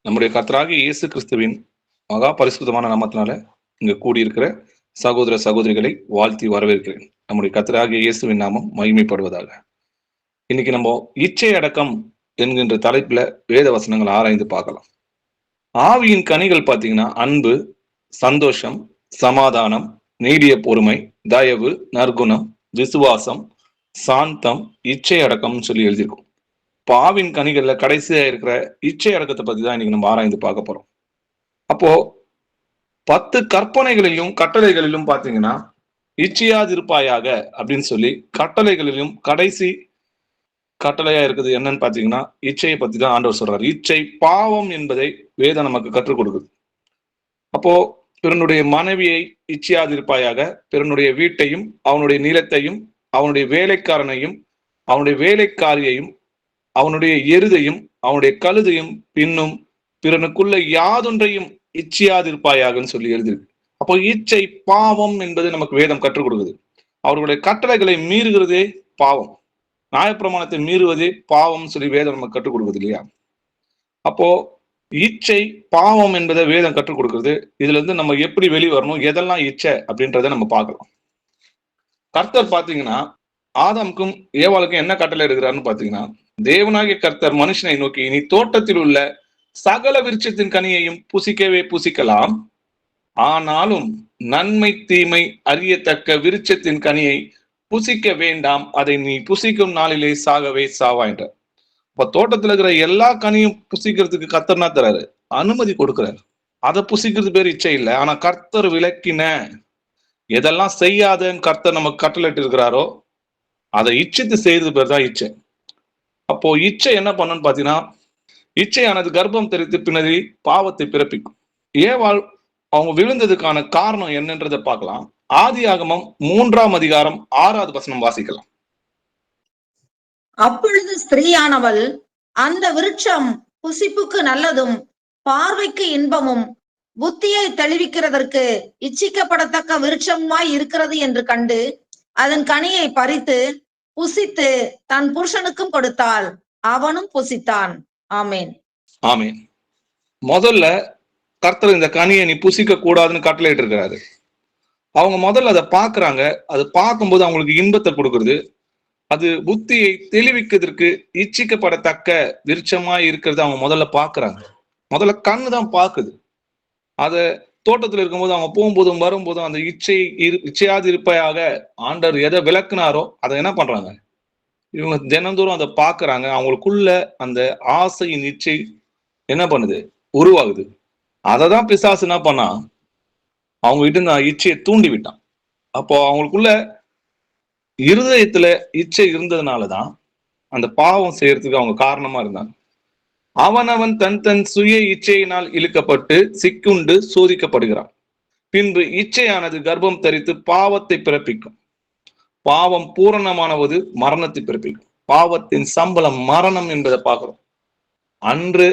நம்முடைய கர்த்தராகிய இயேசு கிறிஸ்துவின் மகா பரிசுத்தமான நாமத்தினால இங்க கூடியிருக்கிற சகோதர சகோதரிகளை வாழ்த்தி வரவேற்கிறேன். நம்முடைய கர்த்தராகிய இயேசுவின் நாமம் மகிமைப்படுவதாக. இன்னைக்கு நம்ம இச்சை அடக்கம் என்கின்ற தலைப்புல வேத வசனங்கள் ஆராய்ந்து பார்க்கலாம். ஆவியின் கனிகள் பார்த்தீங்கன்னா அன்பு, சந்தோஷம், சமாதானம், நீடிய பொறுமை, தயவு, நற்குணம், விசுவாசம், சாந்தம், இச்சை அடக்கம்னு சொல்லி எழுதியிருக்கும். பாவின் கனிகள்ல கடைசியா இருக்கிற இச்சை அடக்கத்தை பத்தி தான் இன்னைக்கு நம்ம ஆராய்ந்து பார்க்க போறோம். அப்போ 10 கற்பனைகளிலும் கட்டளைகளிலும் பாத்தீங்கன்னா இச்சையாதிருப்பாயாக அப்படின்னு சொல்லி கட்டளைகளிலும் கடைசி கட்டளையா இருக்குது என்னன்னு பாத்தீங்கன்னா இச்சையை பத்தி தான் ஆண்டவர் சொல்றாரு. இச்சை பாவம் என்பதை வேதம் நமக்கு கற்றுக் கொடுக்குது. அப்போ பிறனுடைய மனைவியை இச்சையாதிருப்பாயாக, பிறனுடைய வீட்டையும் அவனுடைய நிலத்தையும் அவனுடைய வேலைக்காரனையும் அவனுடைய வேலைக்காரியையும் அவனுடைய எருதையும் அவனுடைய கழுதையும் பின்னும் பிறனுக்குள்ள யாதொன்றையும் இச்சையாதிருப்பாயாகன்னு சொல்லி எழுதிருக்கு. அப்போ இச்சை பாவம் என்பது நமக்கு வேதம் கற்றுக் கொடுக்குது. அவர்களுடைய கட்டளைகளை மீறுகிறதே பாவம், நியாயப்பிரமாணத்தை மீறுவதே பாவம் சொல்லி வேதம் நமக்கு கற்றுக் கொடுக்குது இல்லையா? அப்போ இச்சை பாவம் என்பதை வேதம் கற்றுக் கொடுக்குறது. இதுல இருந்து நம்ம எப்படி வெளியே வரணும், எதெல்லாம் இச்சை அப்படின்றத நம்ம பார்க்கலாம். கர்த்தர் பாத்தீங்கன்னா ஆதாமுக்கும் ஏவாளுக்கும் என்ன கட்டளை எடுக்கிறாருன்னு பாத்தீங்கன்னா, தேவனாகிய கர்த்தர் மனுஷனை நோக்கி, நீ தோட்டத்தில் உள்ள சகல விருட்சத்தின் கனியையும் புசிக்கவே புசிக்கலாம், ஆனாலும் நன்மை தீமை அறியத்தக்க விருட்சத்தின் கனியை புசிக்க வேண்டாம், அதை நீ புசிக்கும் நாளிலே சாகவே சாவாயின்ற. இப்ப தோட்டத்துல இருக்கிற எல்லா கனியும் புசிக்கிறதுக்கு கர்த்தர் என்ன தராரு? அனுமதி கொடுக்கிறாரு. அதை புசிக்கிறது பேர் இச்சை இல்லை. ஆனா கர்த்தர் விளக்கின எதெல்லாம் செய்யாதன்னு கர்த்தர் நமக்கு கட்டளையிட்டு இருக்கிறாரோ அதை இச்சித்து செய்யறது பேர் தான் இச்சை. அப்போ இச்சை என்ன பண்ணுன்னு பாத்தீங்கன்னா, இச்சையானது கர்ப்பம் தெரித்து பின்னதி பாவத்தை பிறப்பிக்கும். ஏவாள் அவங்க விழுந்ததுக்கான காரணம் என்னன்றதை பார்க்கலாம். ஆதியாகமம் 3ஆம் அதிகாரம் 6வது வசனம் வாசிக்கலாம். அப்பொழுது ஸ்திரீயானவள், அந்த விருட்சம் புசிப்புக்கு நல்லதும் பார்வைக்கு இன்பமும் புத்தியை தெளிவிக்கிறதற்கு இச்சிக்கப்படத்தக்க விருட்சமாய் இருக்கிறது என்று கண்டு அதன் கனியை பறித்து புசித்து தன் புருஷனுக்கும் கொடுத்தாள், அவனும் புசித்தான். ஆமேன். ஆமேன். முதல்ல கர்த்தர் இந்த கனியை நீ புசிக்க கூடாதுன்னு கட்டளையிட்டு இருக்கிறாரு. அவங்க முதல்ல அதை பாக்குறாங்க. அது பார்க்கும்போது அவங்களுக்கு இன்பத்தை கொடுக்கறது, அது புத்தியை தெளிவிக்கிறதுக்கு இச்சிக்கப்படத்தக்க விருட்சமா இருக்கிறது அவங்க முதல்ல பாக்குறாங்க. முதல்ல கண்ணு தான் பாக்குது. அதை தோட்டத்துல இருக்கும்போது அவங்க போகும்போதும் வரும்போதும் அந்த இச்சையாது இருப்பையாக ஆண்டவர் எதை விளக்குனாரோ அதை என்ன பண்றாங்க, இவங்க தினந்தோறும் அதை பாக்குறாங்க. அவங்களுக்குள்ள அந்த ஆசையின் இச்சை என்ன பண்ணுது, உருவாகுது. அததான் பிசாசு என்ன பண்ணா, அவங்க கிட்ட இந்த இச்சையை தூண்டி விட்டான். அப்போ அவங்களுக்குள்ள இருதயத்துல இச்சை இருந்ததுனாலதான் அந்த பாவம் செய்யறதுக்கு அவங்க காரணமா இருந்தாங்க. அவனவன் தன் தன் சுய இச்சையினால் இழுக்கப்பட்டு சிக்குண்டு சோதிக்கப்படுகிறான். பின்பு இச்சையானது கர்ப்பம் தரித்து பாவத்தை பிறப்பிக்கும். பாவம் பூரணமானவது மரணத்தை பிறப்பிக்கும். பாவத்தின் சம்பளம் மரணம் என்பதை பார்க்கிறோம். அன்று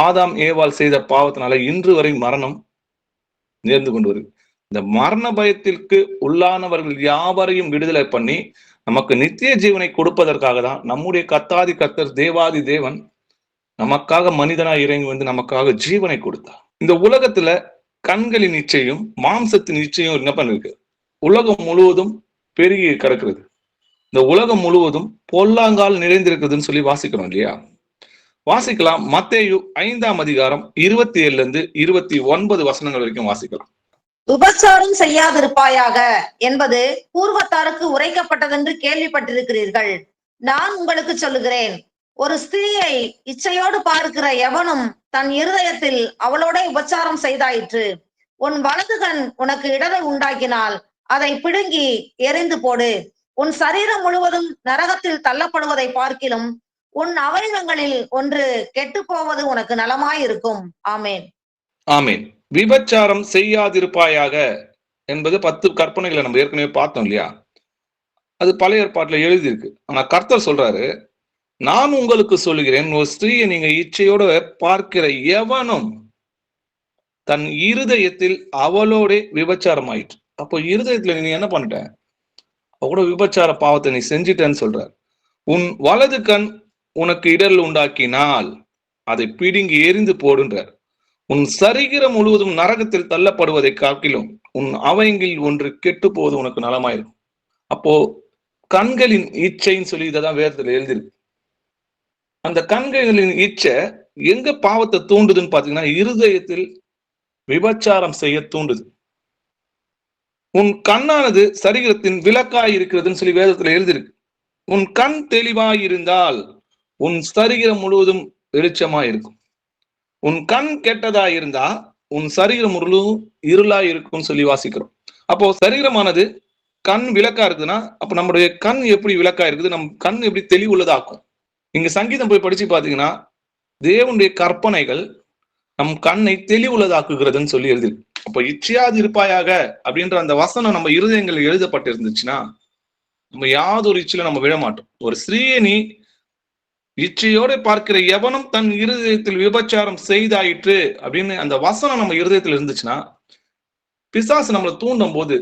ஆதாம் ஏவாள் செய்த பாவத்தினால இன்று வரை மரணம் நேர்ந்து கொண்டு வருது. இந்த மரண பயத்திற்கு உள்ளானவர்கள் யாவரையும் விடுதலை பண்ணி நமக்கு நித்திய ஜீவனை கொடுப்பதற்காக தான் நம்முடைய கர்த்தாதி கர்த்தர் தேவாதி தேவன் நமக்காக மனிதனாய் இறங்கி வந்து நமக்காக ஜீவனை கொடுத்தார். இந்த உலகத்துல கண்களின் இச்சையும் மாம்சத்தின் இச்சையும் என்ன பண்ணிருக்கு, உலகம் முழுவதும் பெருகி கிடக்கிறது. இந்த உலகம் முழுவதும் பொல்லாங்கால் நிறைந்திருக்குதுன்னு சொல்லி வாசிக்கிறோம் இல்லையா? வாசிக்கலாம். மத்தேயு 5ஆம் அதிகாரம் 27 29 வசனங்கள் வரைக்கும் வாசிக்கலாம். உபசாரம் செய்யாதிருப்பாயாக என்பது பூர்வத்தாருக்கு உரைக்கப்பட்டதென்று கேள்விப்பட்டிருக்கிறீர்கள். நான் உங்களுக்கு சொல்லுகிறேன், ஒரு ஸ்திரீயை இச்சையோடு பார்க்கிற எவனும் தன் இருதயத்தில் அவளோட உபச்சாரம் செய்தாயிற்று. உன் வலது கண் உனக்கு இடரை உண்டாக்கினால் அதை பிடுங்கி எறிந்து போடு. உன் சரீரம் முழுவதும் நரகத்தில் தள்ளப்படுவதை பார்க்கிலும் உன் அவயவங்களில் ஒன்று கெட்டு போவது உனக்கு நலமாயிருக்கும். ஆமேன். ஆமேன். விபச்சாரம் செய்யாதிருப்பாயாக என்பது 10 கற்பனைகளை நம்ம ஏற்கனவே பார்த்தோம் இல்லையா? அது பழைய ஏற்பாட்டுல எழுதியிருக்கு. ஆனா கர்த்தர் சொல்றாரு, நான் உங்களுக்கு சொல்லுகிறேன், ஒரு ஸ்திரீயை நீங்க இச்சையோட பார்க்கிற எவனும் தன் இருதயத்தில் அவளோட விபச்சாரம் ஆயிற்று. அப்போ இருதயத்துல நீ என்ன பண்ணிட்ட, அவளோட விபச்சார பாவத்தை நீ செஞ்சிட்டேன்னு சொல்ற. உன் வலது கண் உனக்கு இடர்ல உண்டாக்கினால் அதை பிடுங்கி எரிந்து போடுன்றார். உன் சரீரம் முழுவதும் நரகத்தில் தள்ளப்படுவதை காட்டிலும் உன் அவயங்கில் ஒன்று கெட்டு போவது உனக்கு நலமாயிருக்கும். அப்போ கண்களின் இச்சைன்னு சொல்லி இதான் வேதத்துல எழுதிருக்கு. அந்த கண்களின் இச்சை எங்க பாவத்தை தூண்டுதுன்னு பாத்தீங்கன்னா, இருதயத்தில் விபச்சாரம் செய்ய தூண்டுது. உன் கண்ணானது சரீரத்தின் விளக்காய் இருக்கிறதுன்னு சொல்லி வேதத்துல எழுதிருக்கு. உன் கண் தெளிவாய் இருந்தால் உன் சரீரம் முழுவதும் வெளிச்சமாய் இருக்கும். உன் கண் கெட்டதா இருந்தா உன் சரீரம் முழுவதும் இருளாய் இருக்கும்னு சொல்லி வாசிக்கிறோம். அப்போ சரீரமானது கண் விளக்கா இருக்குதுன்னா, அப்ப நம்முடைய கண் எப்படி விளக்கா இருக்குது, நம் கண் எப்படி தெளிவுள்ளதாக்கும். நீங்க சங்கீதம் போய் படிச்சு பாத்தீங்கன்னா, தேவனுடைய கற்பனைகள் நம் கண்ணை தெளிவுள்ளதாக்குகிறதுன்னு சொல்லி எழுதி. அப்ப இச்சையாது இருப்பாயாக அப்படின்ற அந்த வசனம் நம்ம இருதயங்கள் எழுதப்பட்டிருந்துச்சுன்னா, நம்ம யாதொரு இச்சையில நம்ம விழ மாட்டோம். ஒரு ஸ்திரீயை நீ இச்சையோட பார்க்கிற எவனும் தன் இருதயத்தில் விபச்சாரம் செய்தாயிற்று அப்படின்னு அந்த வசனம் நம்ம இருதயத்தில் இருந்துச்சுன்னா, பிசாசு நம்மளை தூண்டும் போது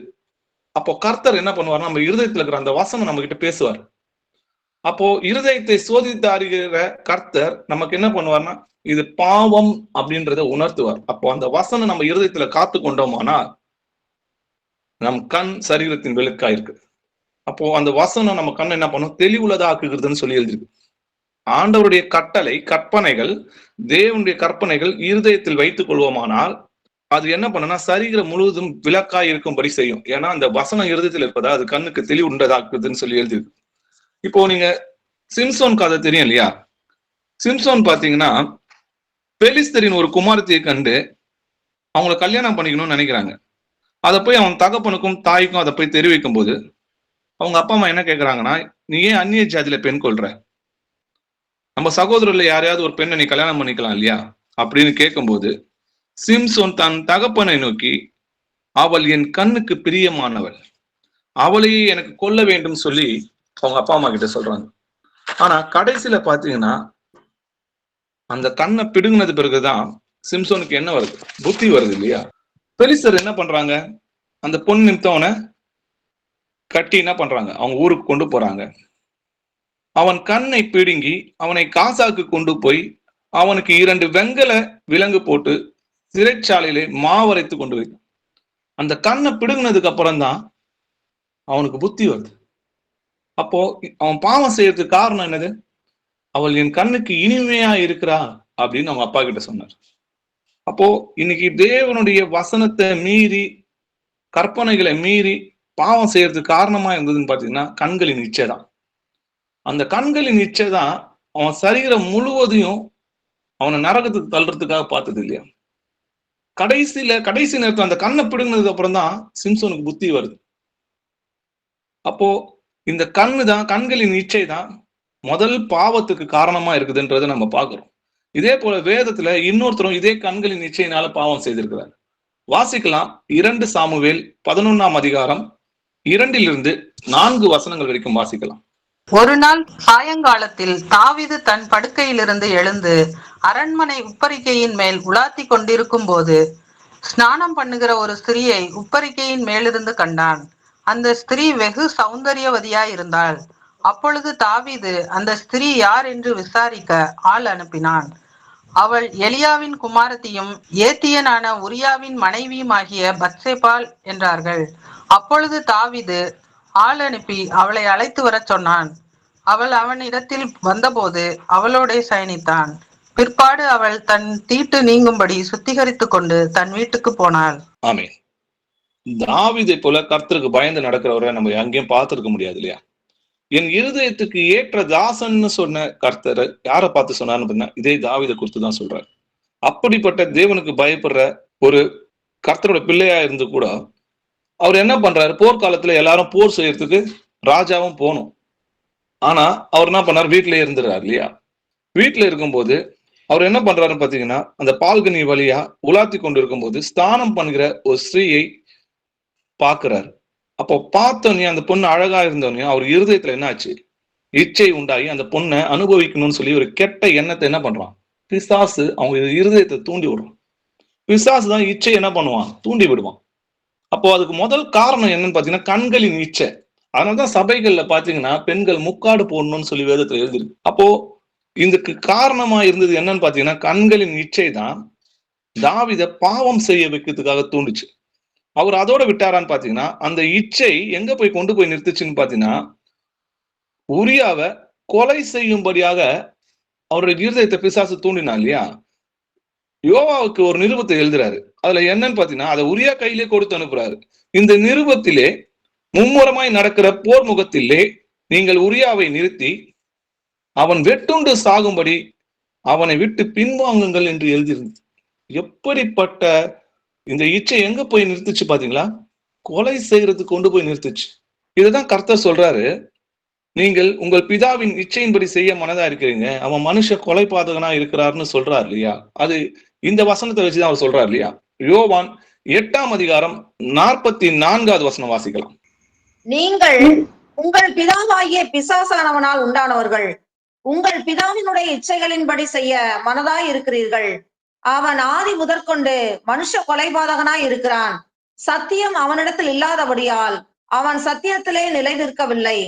அப்போ கர்த்தர் என்ன பண்ணுவார், நம்ம இருதயத்துல இருக்கிற அந்த வசனம் நம்ம கிட்ட பேசுவார். அப்போ இருதயத்தை சோதித்து அறிகிற கர்த்தர் நமக்கு என்ன பண்ணுவார்னா, இது பாவம் அப்படின்றத உணர்த்துவார். அப்போ அந்த வசனம் நம்ம இருதயத்துல காத்து கொண்டோமானா நம் கண் சரீரத்தின் விளக்கா இருக்கு. அப்போ அந்த வசனம் நம்ம கண் என்ன பண்ணும், தெளிவுள்ளதா ஆக்குகிறதுன்னு சொல்லி எழுதிருக்கு. ஆண்டவருடைய கட்டளை கற்பனைகள், தேவனுடைய கற்பனைகள் இருதயத்தில் வைத்துக் கொள்வோமானால் அது என்ன பண்ணுனா சரீரம் முழுவதும் விளக்காய் இருக்கும்படி செய்யும். ஏன்னா அந்த வசனம் இருதயத்தில் இருப்பதா அது கண்ணுக்கு தெளிவு உண்டதாக்குதுன்னு சொல்லி எழுதிருக்கு. இப்போ நீங்க சிம்சோன் கதை தெரியும் இல்லையா? சிம்சோன் பாத்தீங்கன்னா பெலிஸ்தரின் ஒரு குமாரத்தியை கண்டு அவங்கள கல்யாணம் பண்ணிக்கணும்னு நினைக்கிறாங்க. அதை போய் அவன் தகப்பனுக்கும் தாய்க்கும் அதை போய் தெரிவிக்கும் போது அவங்க அப்பா அம்மா என்ன கேட்கறாங்கன்னா, நீ ஏன் அந்நிய ஜாதியில பெண் கொள்ற, நம்ம சகோதரர்ல யாரையாவது ஒரு பெண்ணை நீ கல்யாணம் பண்ணிக்கலாம் இல்லையா அப்படின்னு கேட்கும்போது, சிம்சோன் தன் தகப்பனை நோக்கி, அவள் என் கண்ணுக்கு பிரியமானவள், அவளையே எனக்கு கொல்ல வேண்டும் சொல்லி அவங்க அப்பா அம்மா கிட்ட சொல்றாங்க. ஆனா கடைசியில பாத்தீங்கன்னா அந்த கண்ணை பிடுங்கினது பிறகுதான் சிம்சோனுக்கு என்ன வருது, புத்தி வருது இல்லையா? பெலிஸ்தர் என்ன பண்றாங்க, அந்த பொண்ணு நிமித்தவனை கட்டி என்ன பண்றாங்க, அவங்க ஊருக்கு கொண்டு போறாங்க. அவன் கண்ணை பிடுங்கி அவனை காசாக்கு கொண்டு போய் அவனுக்கு 2 வெங்கல விலங்கு போட்டு சிறைச்சாலையிலே மாவரைத்து கொண்டு போய் அந்த கண்ணை பிடுங்கினதுக்கு அப்புறம் தான் அவனுக்கு புத்தி வருது. அப்போ அவன் பாவம் செய்யறதுக்கு காரணம் என்னது, அவள் என் கண்ணுக்கு இனிமையா இருக்கிறா அப்படின்னு அவங்க அப்பா கிட்ட சொன்னார். அப்போ இன்னைக்கு தேவனுடைய வசனத்தை மீறி கற்பனைகளை மீறி பாவம் செய்யறதுக்கு காரணமா இருந்ததுன்னு பாத்தீங்கன்னா கண்களின் இச்சை தான். அந்த கண்களின் இச்சை தான் அவன் சரீரம் முழுவதையும் அவனை நரகத்துக்கு தள்ளுறதுக்காக பார்த்தது இல்லையா? கடைசி நேரத்துல அந்த கண்ணை பிடுங்கினதுக்கு அப்புறம் தான் சிம்சோனுக்கு புத்தி வருது. அப்போ இந்த கண்களின் இச்சை தான் முதல் பாவத்துக்கு காரணமா இருக்குதுன்றதை நம்ம பார்க்கிறோம். இதே போல வேதத்துல இன்னொருத்தரும் இதே கண்களின் இச்சையினால பாவம் செய்திருக்கிறார். வாசிக்கலாம். 2 சாமுவேல் 11ஆம் அதிகாரம் 2-4 வசனங்கள் வரைக்கும் வாசிக்கலாம். ஒரு நாள் சாயங்காலத்தில் தாவீது தன் படுக்கையிலிருந்து எழுந்து அரண்மனை உப்பரிக்கையின் மேல் உலாத்தி கொண்டிருக்கும் போது ஸ்நானம் பண்ணுகிற ஒரு ஸ்திரீயை உப்பரிக்கையின் மேலிருந்து கண்டான். அந்த ஸ்திரீ வெகு சௌந்தரியவதியாயிருந்தாள். அப்பொழுது தாவீது அந்த ஸ்திரீ யார் என்று விசாரிக்க ஆள் அனுப்பினான். அவள் எலியாவின் குமாரத்தியும் ஏத்தியனான உரியாவின் மனைவியுமாகிய பத்சேபாள் என்றார்கள். அப்பொழுது தாவீது ஆள் அனுப்பி அவளை அழைத்து வர சொன்னான். அவள் அவனிடத்தில் வந்தபோது அவளோட சயனித்தான். பிற்பாடு அவள் தன் தீட்டு நீங்கும்படி சுத்திகரித்து கொண்டு தன் வீட்டுக்கு போனாள். ஆமென். தாவீதை போல கர்த்தருக்கு பயந்து நடக்கிறவரை நம்ம எங்கேயும் பார்த்திருக்க முடியாது இல்லையா? என் இருதயத்துக்கு ஏற்ற தாசன்னு சொன்ன கர்த்தரை யாரை பார்த்து சொன்னார்னு பார்த்தீங்கன்னா இதே தாவீதை குறித்து தான் சொல்றாரு. அப்படிப்பட்ட தேவனுக்கு பயப்படுற ஒரு கர்த்தரோட பிள்ளையா இருந்து கூட அவர் என்ன பண்றாரு, போர்க்காலத்துல எல்லாரும் போர் செய்யறதுக்கு ராஜாவும் போகணும். ஆனா அவர் என்ன பண்ணார், வீட்டிலேயே இருந்துடுறாரு இல்லையா? வீட்டுல இருக்கும்போது அவர் என்ன பண்றாருன்னு பாத்தீங்கன்னா அந்த பால்கனி வழியா உலாத்தி கொண்டு இருக்கும்போது ஸ்நானம் பண்ணுகிற ஒரு ஸ்திரீயை பாக்குறாரு. அப்போ பார்த்தோன்னே அந்த பொண்ணு அழகா இருந்தோடனே அவர் இருதயத்துல என்ன ஆச்சு, இச்சை உண்டாகி அந்த பொண்ணை அனுபவிக்கணும்னு சொல்லி ஒரு கெட்ட எண்ணத்தை என்ன பண்றான், பிசாசு அவங்க இருதயத்தை தூண்டி விடுறான். பிசாசு தான் இச்சை என்ன பண்ணுவான், தூண்டி விடுவான். அப்போ அதுக்கு முதல் காரணம் என்னன்னு பாத்தீங்கன்னா கண்களின் இச்சை. அதனாலதான் சபைகள்ல பாத்தீங்கன்னா பெண்கள் முக்காடு போடணும்னு சொல்லி வேதத்துல எழுதிருக்கு. அப்போ இதுக்கு காரணமா இருந்தது என்னன்னு பாத்தீங்கன்னா, கண்களின் இச்சை தான் தாவீதை பாவம் செய்ய வைக்கிறதுக்காக தூண்டுச்சு. அவர் அதோட விட்டாரான்னு பாத்தீங்கன்னா, அந்த இச்சை எங்க போய் கொண்டு போய் நிறுத்துச்சுன்னு பாத்தீங்கன்னா, உரியாவை கொலை செய்யும்படியாக அவருடைய இருதயத்தை பிசாசு தூண்டினா இல்லையா? யோவாவுக்கு ஒரு நிருபத்தை எழுதுறாரு. அதுல என்னன்னு பாத்தீங்கன்னா, அதை உரியா கையிலே கொடுத்து அனுப்புறாரு. இந்த நிருபத்திலே மும்முரமாய் நடக்கிற போர் முகத்திலே நீங்கள் உரியாவை நிறுத்தி அவன் வெட்டுண்டு சாகும்படி அவனை விட்டு பின்வாங்குங்கள் என்று எழுதியிருந்தது. எப்படிப்பட்ட இந்த இச்சை எங்க போய் நிறுத்துச்சு பாத்தீங்களா? கொலை செய்யறதுக்கு கொண்டு போய் நிறுத்துச்சு. இதுதான் கர்த்தர் சொல்றாரு, நீங்கள் உங்கள் பிதாவின் இச்சையின்படி செய்ய மனதா இருக்கிறீங்க, அவன் மனுஷ கொலை பாதகனா இருக்கிறார்னு சொல்றாரு இல்லையா? அது இந்த வசனத்தை வச்சுதான் அவர் சொல்றாரு இல்லையா? யோவான் 8ஆம் அதிகாரம் 44வது வசனம் வாசிக்கலாம். நீங்கள் உங்கள் பிதாவாகிய பிசாசானவனால் உண்டானவர்கள், உங்கள் பிதாவினுடைய இச்சைகளின்படி செய்ய மனதாய் இருக்கிறீர்கள். அவன் ஆதி முதற்கொண்டு மனுஷ கொலைபாதகனாய் இருக்கிறான். சத்தியம் அவனிடத்தில் இல்லாதபடியால் அவன் சத்தியத்திலே நிலை நிற்கவில்லை.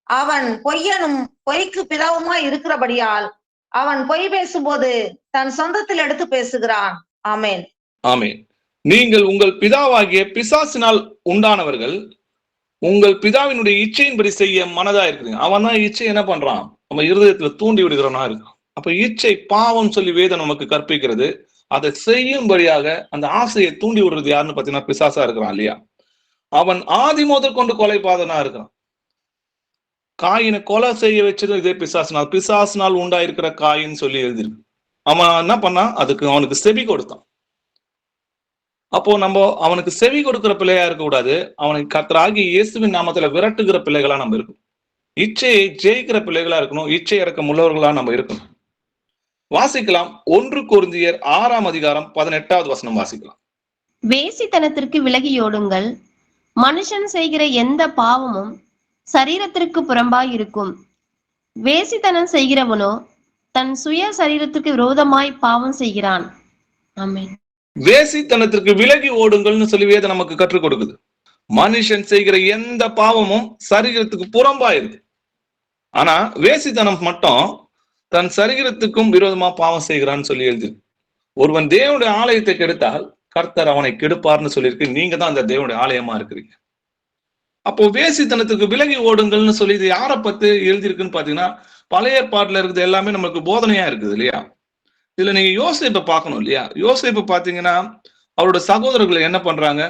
அவன் பொய்யனும் பொய்க்கு பிதாவுமாய் இருக்கிறபடியால் அவன் பொய் பேசும்போது தன் சொந்தத்தில் எடுத்து பேசுகிறான். ஆமேன். ஆமேன். நீங்கள் உங்கள் பிதாவாகிய பிசாசினால் உண்டானவர்கள், உங்கள் பிதாவினுடைய இச்சையின்படி செய்ய மனதா இருக்கிறீங்க. அவன் தான் இச்சை என்ன பண்றான்? நம்ம இருதயத்துல தூண்டி விடுகிறவனா இருக்கான். அப்ப இச்சை பாவம் சொல்லி வேதம் நமக்கு கற்பிக்கிறது. அதை செய்யும்படியாக அந்த ஆசையை தூண்டி விடுறது யாருன்னு பாத்தீங்கன்னா பிசாசா இருக்கிறான் இல்லையா? அவன் ஆதி முதல் கொண்டு கொலைபாதனா இருக்கிறான். காயினை கொலை செய்ய வச்சது இதே பிசாசினால். பிசாசினால் உண்டாயிருக்கிற காயின்னு சொல்லி எழுதிருக்கு. அவன் என்ன பண்ணான்? அதுக்கு அவனுக்கு செவி கொடுத்தான். அப்போ நம்ம அவனுக்கு செவி கொடுக்கிற பிள்ளையா இருக்க கூடாது, அவனுக்கு கர்த்தராகிய இயேசுவின் நாமத்துல விரட்டுகிற பிள்ளைகளா நம்ம இருக்கணும். இச்சையை ஜெயிக்கிற பிள்ளைகளா இருக்கணும். இச்சை இறக்கம் உள்ளவர்களா நம்ம இருக்கணும். வாசிக்கலாம் 1 கொரிந்தியர் 6ஆம் அதிகாரம் 18வது வசனம் வாசிக்கலாம். வேசித்தனத்திற்கு விலகியோடுங்கள். மனுஷன் செய்கிற எந்த பாவமும் சரீரத்திற்கு புறம்பாய் இருக்கும். வேசித்தனம் செய்கிறவனோ தன் சுய சரீரத்திற்கு விரோதமாய் பாவம் செய்கிறான். ஆமென். வேசித்தனத்திற்கு விலகி ஓடுங்கள்னு சொல்லி வேதம் நமக்கு கற்றுக் கொடுக்குது. மனுஷன் செய்கிற எந்த பாவமும் சரீரத்துக்கு புறம்பா இருக்கு. ஆனா வேசித்தனம் மட்டும் தன் சரீரத்துக்கும் விரோதமா பாவம் செய்கிறான்னு சொல்லி எழுது. ஒருவன் தேவனுடைய ஆலயத்தை கெடுத்தால் கர்த்தர் அவனை கெடுப்பார்னு சொல்லியிருக்கு. நீங்க தான் அந்த தேவனுடைய ஆலயமா இருக்கிறீங்க. அப்போ வேசித்தனத்துக்கு விலகி ஓடுங்கள்னு சொல்லி இது யாரை பத்தி எழுதியிருக்குன்னு பாத்தீங்கன்னா, பழைய ஏற்பாட்டுல இருக்குது எல்லாமே நமக்கு போதனையா இருக்குது இல்லையா? இதுல நீங்க யோசேப்பை பார்க்கணும் இல்லையா? யோசேப்பை பாத்தீங்கன்னா அவரோட சகோதரர்கள் என்ன பண்றாங்க?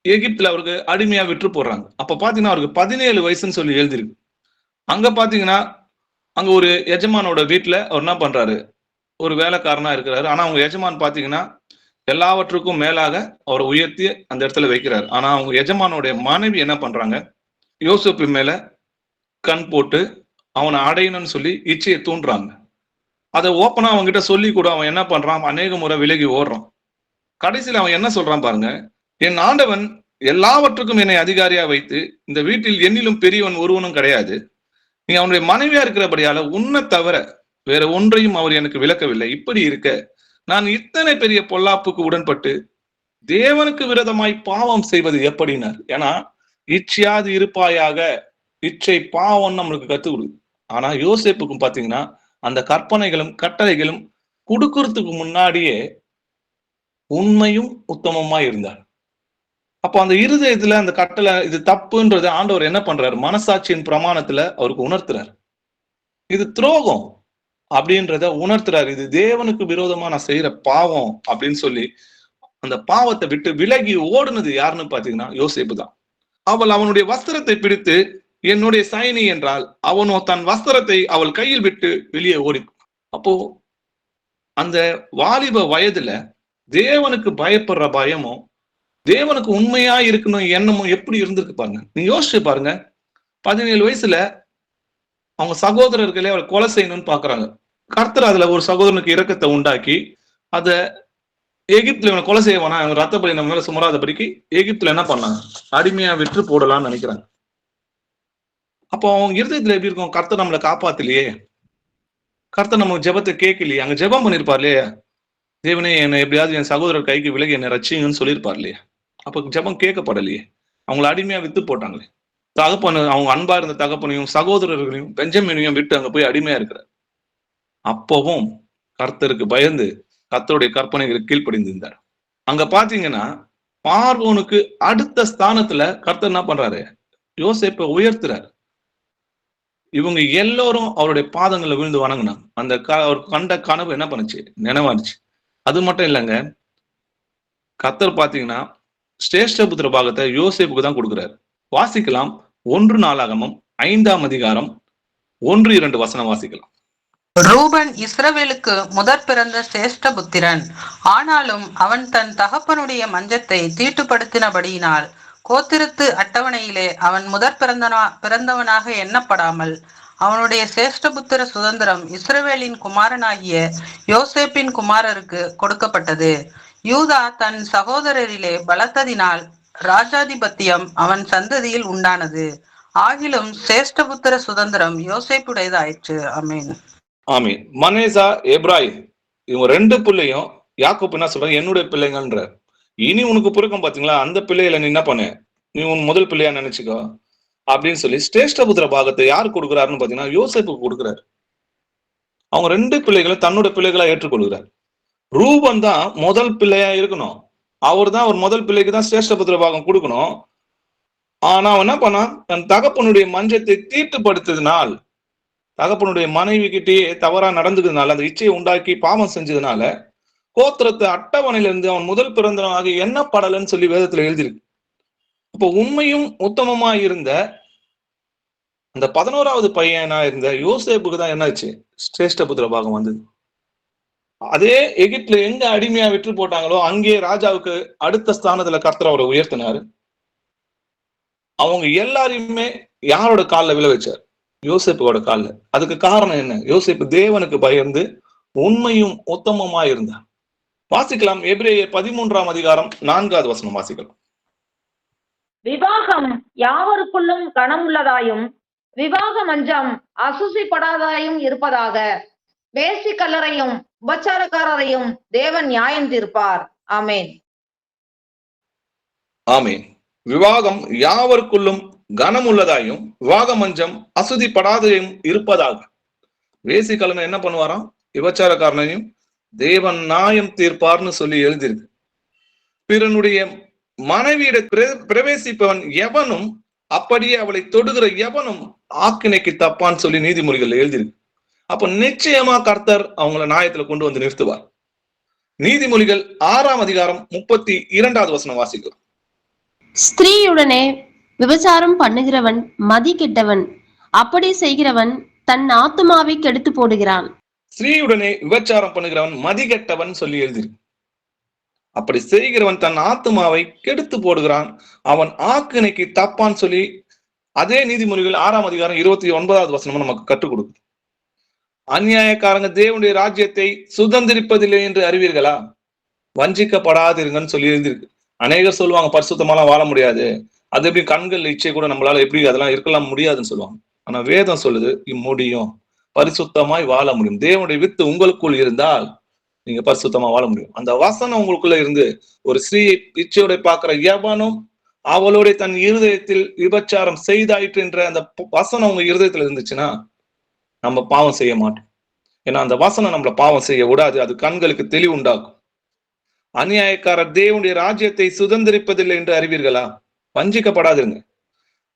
எகிப்துல அவருக்கு அடிமையா விற்று போடுறாங்க. அப்ப பாத்தீங்கன்னா அவருக்கு 17 வயசுன்னு சொல்லி எழுதிருக்கு. அங்க பாத்தீங்கன்னா அங்க ஒரு எஜமானோட வீட்டுல அவர் என்ன பண்றாரு? ஒரு வேலைக்காரனா இருக்கிறாரு. ஆனா அவங்க எஜமான் பாத்தீங்கன்னா எல்லாவற்றுக்கும் மேலாக அவரை உயர்த்தி அந்த இடத்துல வைக்கிறாரு. ஆனா அவங்க எஜமானோடைய மனைவி என்ன பண்றாங்க? யோசேப்பு மேல கண் போட்டு அவனை அடையணும்னு சொல்லி இச்சையை தூண்டுறாங்க. அதை ஓப்பனா அவங்க கிட்ட சொல்லி கூட அவன் என்ன பண்றான்? அநேக முறை விலகி ஓடுறான். கடைசியில அவன் என்ன சொல்றான் பாருங்க, என் ஆண்டவன் எல்லாவற்றுக்கும் என்னை அதிகாரியா வைத்து இந்த வீட்டில் என்னிலும் பெரியவன் ஒருவனும் கிடையாது. நீ அவனுடைய மனைவியா இருக்கிறபடியால உன்னை தவிர வேற ஒன்றையும் அவர் எனக்கு விளக்கவில்லை. இப்படி இருக்க நான் இத்தனை பெரிய பொல்லாப்புக்கு உடன்பட்டு தேவனுக்கு விரோதமாய் பாவம் செய்வது எப்படினார்? ஏன்னா இச்சையாது இருப்பாயாக, இச்சை பாவம் நம்மளுக்கு கத்துக் கொடுக்குது. ஆனா யோசேப்புக்கும் பாத்தீங்கன்னா அந்த கற்பனைகளும் கட்டளைகளும் கொடுக்கறதுக்கு முன்னாடியே உண்மையும் உத்தமமா இருந்தார். அப்போ அந்த இருதயத்துல அந்த கட்டளை இது தப்புன்றது ஆண்டவர் என்ன பண்றாரு? மனசாட்சியின் பிரமாணத்துல அவருக்கு உணர்த்துறாரு. இது துரோகம் அப்படின்றத உணர்த்துறாரு. இது தேவனுக்கு விரோதமா நான் செய்யற பாவம் அப்படின்னு சொல்லி அந்த பாவத்தை விட்டு விலகி ஓடுனது யாருன்னு பாத்தீங்கன்னா யோசேப்பு தான். அவள் அவனுடைய வஸ்திரத்தை பிடித்து என்னுடைய சயனி என்றால் அவனோ தன் வஸ்திரத்தை அவள் கையில் விட்டு வெளியே ஓடி. அப்போ அந்த வாலிப வயதுல தேவனுக்கு பயப்படுற பயமும் தேவனுக்கு உண்மையா இருக்கணும் எண்ணமும் எப்படி இருந்திருக்கு பாருங்க. நீங்க யோசிச்சு பாருங்க. 17 வயசுல அவங்க சகோதரர்களே அவரை கொலை செய்யணும்னு பாக்குறாங்க. கர்த்தர் அதுல ஒரு சகோதரனுக்கு இரக்கத்தை உண்டாக்கி அத எகிப்துல இவனை கொலை செய்வானா, ரத்த பலி நம்ம மேல சுமராதபடிக்கு எகிப்துல என்ன பண்ணாங்க? அடிமையா விற்று போடலாம்னு நினைக்கிறாங்க. அப்போ அவங்க இருதயத்துல எப்படி இருக்கும்? கர்த்தர் நம்மளை காப்பாத்தலையே, கர்த்தர் நம்ம ஜெபத்தை கேட்கலையே. அங்க ஜெபம் பண்ணிருப்பார் இல்லையா? தேவனே என்னை எப்படியாவது என் சகோதரர் கைக்கு விலகி என்னை ரட்சிங்கன்னு சொல்லியிருப்பார் இல்லையா? அப்ப ஜெபம் கேட்கப்படலையே. அவங்களை அடிமையா வித்து போட்டாங்களே. தகப்பனு அவங்க அன்பா இருந்த தகப்பனையும் சகோதரர்களையும் பெஞ்சமினையும் விட்டு அங்க போய் அடிமையா இருக்கிறார். அப்பவும் கர்த்தருக்கு பயந்து கர்த்தருடைய கற்பனைகளுக்கு கீழ்ப்படிந்திருந்தார். அங்க பாத்தீங்கன்னா பார்வோனுக்கு அடுத்த ஸ்தானத்துல கர்த்தர் என்ன பண்றாரு? யோசேப்பை உயர்த்துறாரு. இவங்க எல்லோரும் அவருடைய பாதங்களை விழுந்து வணங்கினாங்க. அந்த அவர் கண்ட கனவு என்ன பண்ணுச்சு? நினைவாச்சு. அது மட்டும் இல்லைங்க, கர்த்தர் பாத்தீங்கன்னா சிரேஷ்டபுத்திர பாகத்தை யோசேப்புக்கு தான் கொடுக்கிறாரு. வாசிக்கலாம் 1 நாளாகமம் 5ஆம் அதிகாரம் 1-2 வசனம் வாசிக்கலாம். ரூபன் இஸ்ரவேலுக்கு முதற் பிறந்த சிரேஷ்ட புத்திரன். ஆனாலும் அவன் தன் தகப்பனுடைய மஞ்சத்தை தீட்டுப்படுத்தினபடியினால் கோத்திரத்து அட்டவணையிலே அவன் முதற் பிறந்தவனாக எண்ணப்படாமல் அவனுடைய சிரேஷ்டபுத்திர சுதந்திரம் இஸ்ரவேலின் குமாரனாகிய யோசேப்பின் குமாரருக்கு கொடுக்கப்பட்டது. யூதா தன் சகோதரரிலே பலத்ததினால் ராஜாதிபத்தியம் அவன் சந்ததியில் உண்டானது. ஆகிலும் சிரேஷ்டபுத்திர சுதந்திரம் யோசேப்புடையதாயிற்று. ஆமீன். ஆமீன். மனேசா, எப்ராயிம் இவங்க 2 பிள்ளையும் யாக்கோப்பு என்ன சொல்றாங்க? என்னுடைய பிள்ளைங்கன்ற. இனி உனக்கு பிறக்கும் பாத்தீங்களா, அந்த பிள்ளைகளை நீ என்ன பண்ண, நீ உன் முதல் பிள்ளையா நினைச்சுக்கோ அப்படின்னு சொல்லி சிரேஷ்டபுத்திர பாகத்தை யார் கொடுக்குறாருன்னு பாத்தீங்கன்னா யோசேப்புக்கு கொடுக்குறாரு. அவங்க 2 பிள்ளைகளும் தன்னோட பிள்ளைகளா ஏற்றுக்கொள்கிறார். ரூபன் தான் முதல் பிள்ளையா இருக்கணும். அவர் தான் ஒரு முதல் பிள்ளைக்கு தான் சிரேஷ்டபுத்திர பாகம் கொடுக்கணும். ஆனா அவன் என்ன பண்ணா, தன் தகப்பனுடைய மஞ்சத்தை தீட்டுப்படுத்ததுனால், தகப்பனுடைய மனைவி கிட்டேயே தவறா நடந்ததுனால, அந்த இச்சையை உண்டாக்கி பாவம் செஞ்சதுனால கோத்திரத்தை அட்டவணையில இருந்து அவன் முதல் பிறந்தவனாக எண்ணப்படலன்னு சொல்லி வேதத்துல எழுதியிருக்கு. அப்போ உண்மையும் உத்தமமா இருந்த அந்த 11வது பையனா இருந்த யோசேப்புக்கு தான் என்னாச்சு? சிரேஷ்டபுத்திர பாகம் வந்தது. அதே எகிப்துல எங்க அடிமையா விற்று போட்டாங்களோ அங்கே ராஜாவுக்கு அடுத்த ஸ்தானத்துல கர்த்தர் அவரை உயர்த்தினாரு. அவங்க எல்லாரையுமே யாரோட காலில் விழ வச்சார்? யோசேப்போட காலில். அதுக்கு காரணம் என்ன? யோசேப்பு தேவனுக்கு பயந்து உண்மையும் உத்தமமா இருந்தார். வாசிக்கலாம் எபிரேயர் 13ஆம் அதிகாரம் 4வது வசனம் வாசிக்கலாம். விவாகம் யாவருக்குள்ளும் கனமுள்ளதாயும் விவாக மஞ்சம் அசுசிப்படாதாயும் இருப்பதாக. வேசி கல்லறையும் உபச்சாரக்காரரையும் தேவன் நியாயம் தீர்ப்பார். ஆமேன். ஆமேன். விவாகம் யாவருக்குள்ளும் கனமுள்ளதாயும் விவாக மஞ்சம் அசுதிப்படாதையும் இருப்பதாக. வேசி கல்லனை என்ன பண்ணுவாராம்? விபச்சாரக்காரனையும் தேவன் நியாயம் தீர்ப்பார்னு சொல்லி எழுதியிருக்கு. பிறனுடைய மனைவியிட பிரவேசிப்பவன் எவனும் அப்படியே அவளை தொடுகிற எவனும் ஆக்கினைக்கு தப்பான்னு சொல்லி நீதிமொழிகள் எழுதியிருக்கு. அப்ப நிச்சயமா கர்த்தர் அவங்கள நியாயத்துல கொண்டு வந்து நிறுத்துவார். நீதிமொழிகள் 6ஆம் அதிகாரம் 32வது வசனம் வாசிக்கிறோம். ஸ்திரீயுடனே விபச்சாரம் பண்ணுகிறவன் மதி கெட்டவன், அப்படி செய்கிறவன் தன் ஆத்துமாவை கெடுத்து போடுகிறான். ஸ்திரீயுடனே விபச்சாரம் பண்ணுகிறவன் மதி கெட்டவன் சொல்லி எழுதியிருக்கு. அப்படி செய்கிறவன் தன் ஆத்துமாவை கெடுத்து போடுகிறான், அவன் ஆக்கினைக்கு தப்பான்னு சொல்லி அதே நீதிமொழிகள் 6ஆம் அதிகாரம் 29வது வசனம் நமக்கு கற்றுக் கொடுக்குது. அநியாயக்காரங்க தேவனுடைய ராஜ்யத்தை சுதந்திரிப்பதில்லை என்று அறிவீர்களா? வஞ்சிக்கப்படாதிருங்கன்னு சொல்லி எழுதியிருக்கு. அநேகர் சொல்லுவாங்க பரிசுத்தமாலாம் வாழ முடியாது, அது எப்படி கண்கள் இச்சை கூட நம்மளால எப்படி அதெல்லாம் இருக்கலாம் முடியாதுன்னு சொல்லுவாங்க. ஆனா வேதம் சொல்லுது முடியும், பரிசுத்தமாய் வாழ முடியும். தேவனுடைய வித்து உங்களுக்குள் இருந்தால் நீங்க பரிசுத்தமா வாழ முடியும். அந்த வசனம் உங்களுக்குள்ள இருந்து ஒரு ஸ்ரீயை இச்சையோட பார்க்கிற எவனும் அவளோட தன் இருதயத்தில் விபச்சாரம் செய்தாயிற்று என்ற அந்த வசனம் உங்க இருதயத்துல இருந்துச்சுன்னா நம்ம பாவம் செய்ய மாட்டோம். ஏன்னா அந்த வசனம் நம்மள பாவம் செய்ய விடாது, அது கண்களுக்கு தெளிவு உண்டாக்கும். அநியாயக்காரர் தேவனுடைய ராஜ்யத்தை சுதந்திரிப்பதில்லை என்று அறிவீர்களா? வஞ்சிக்கப்படாதுங்க.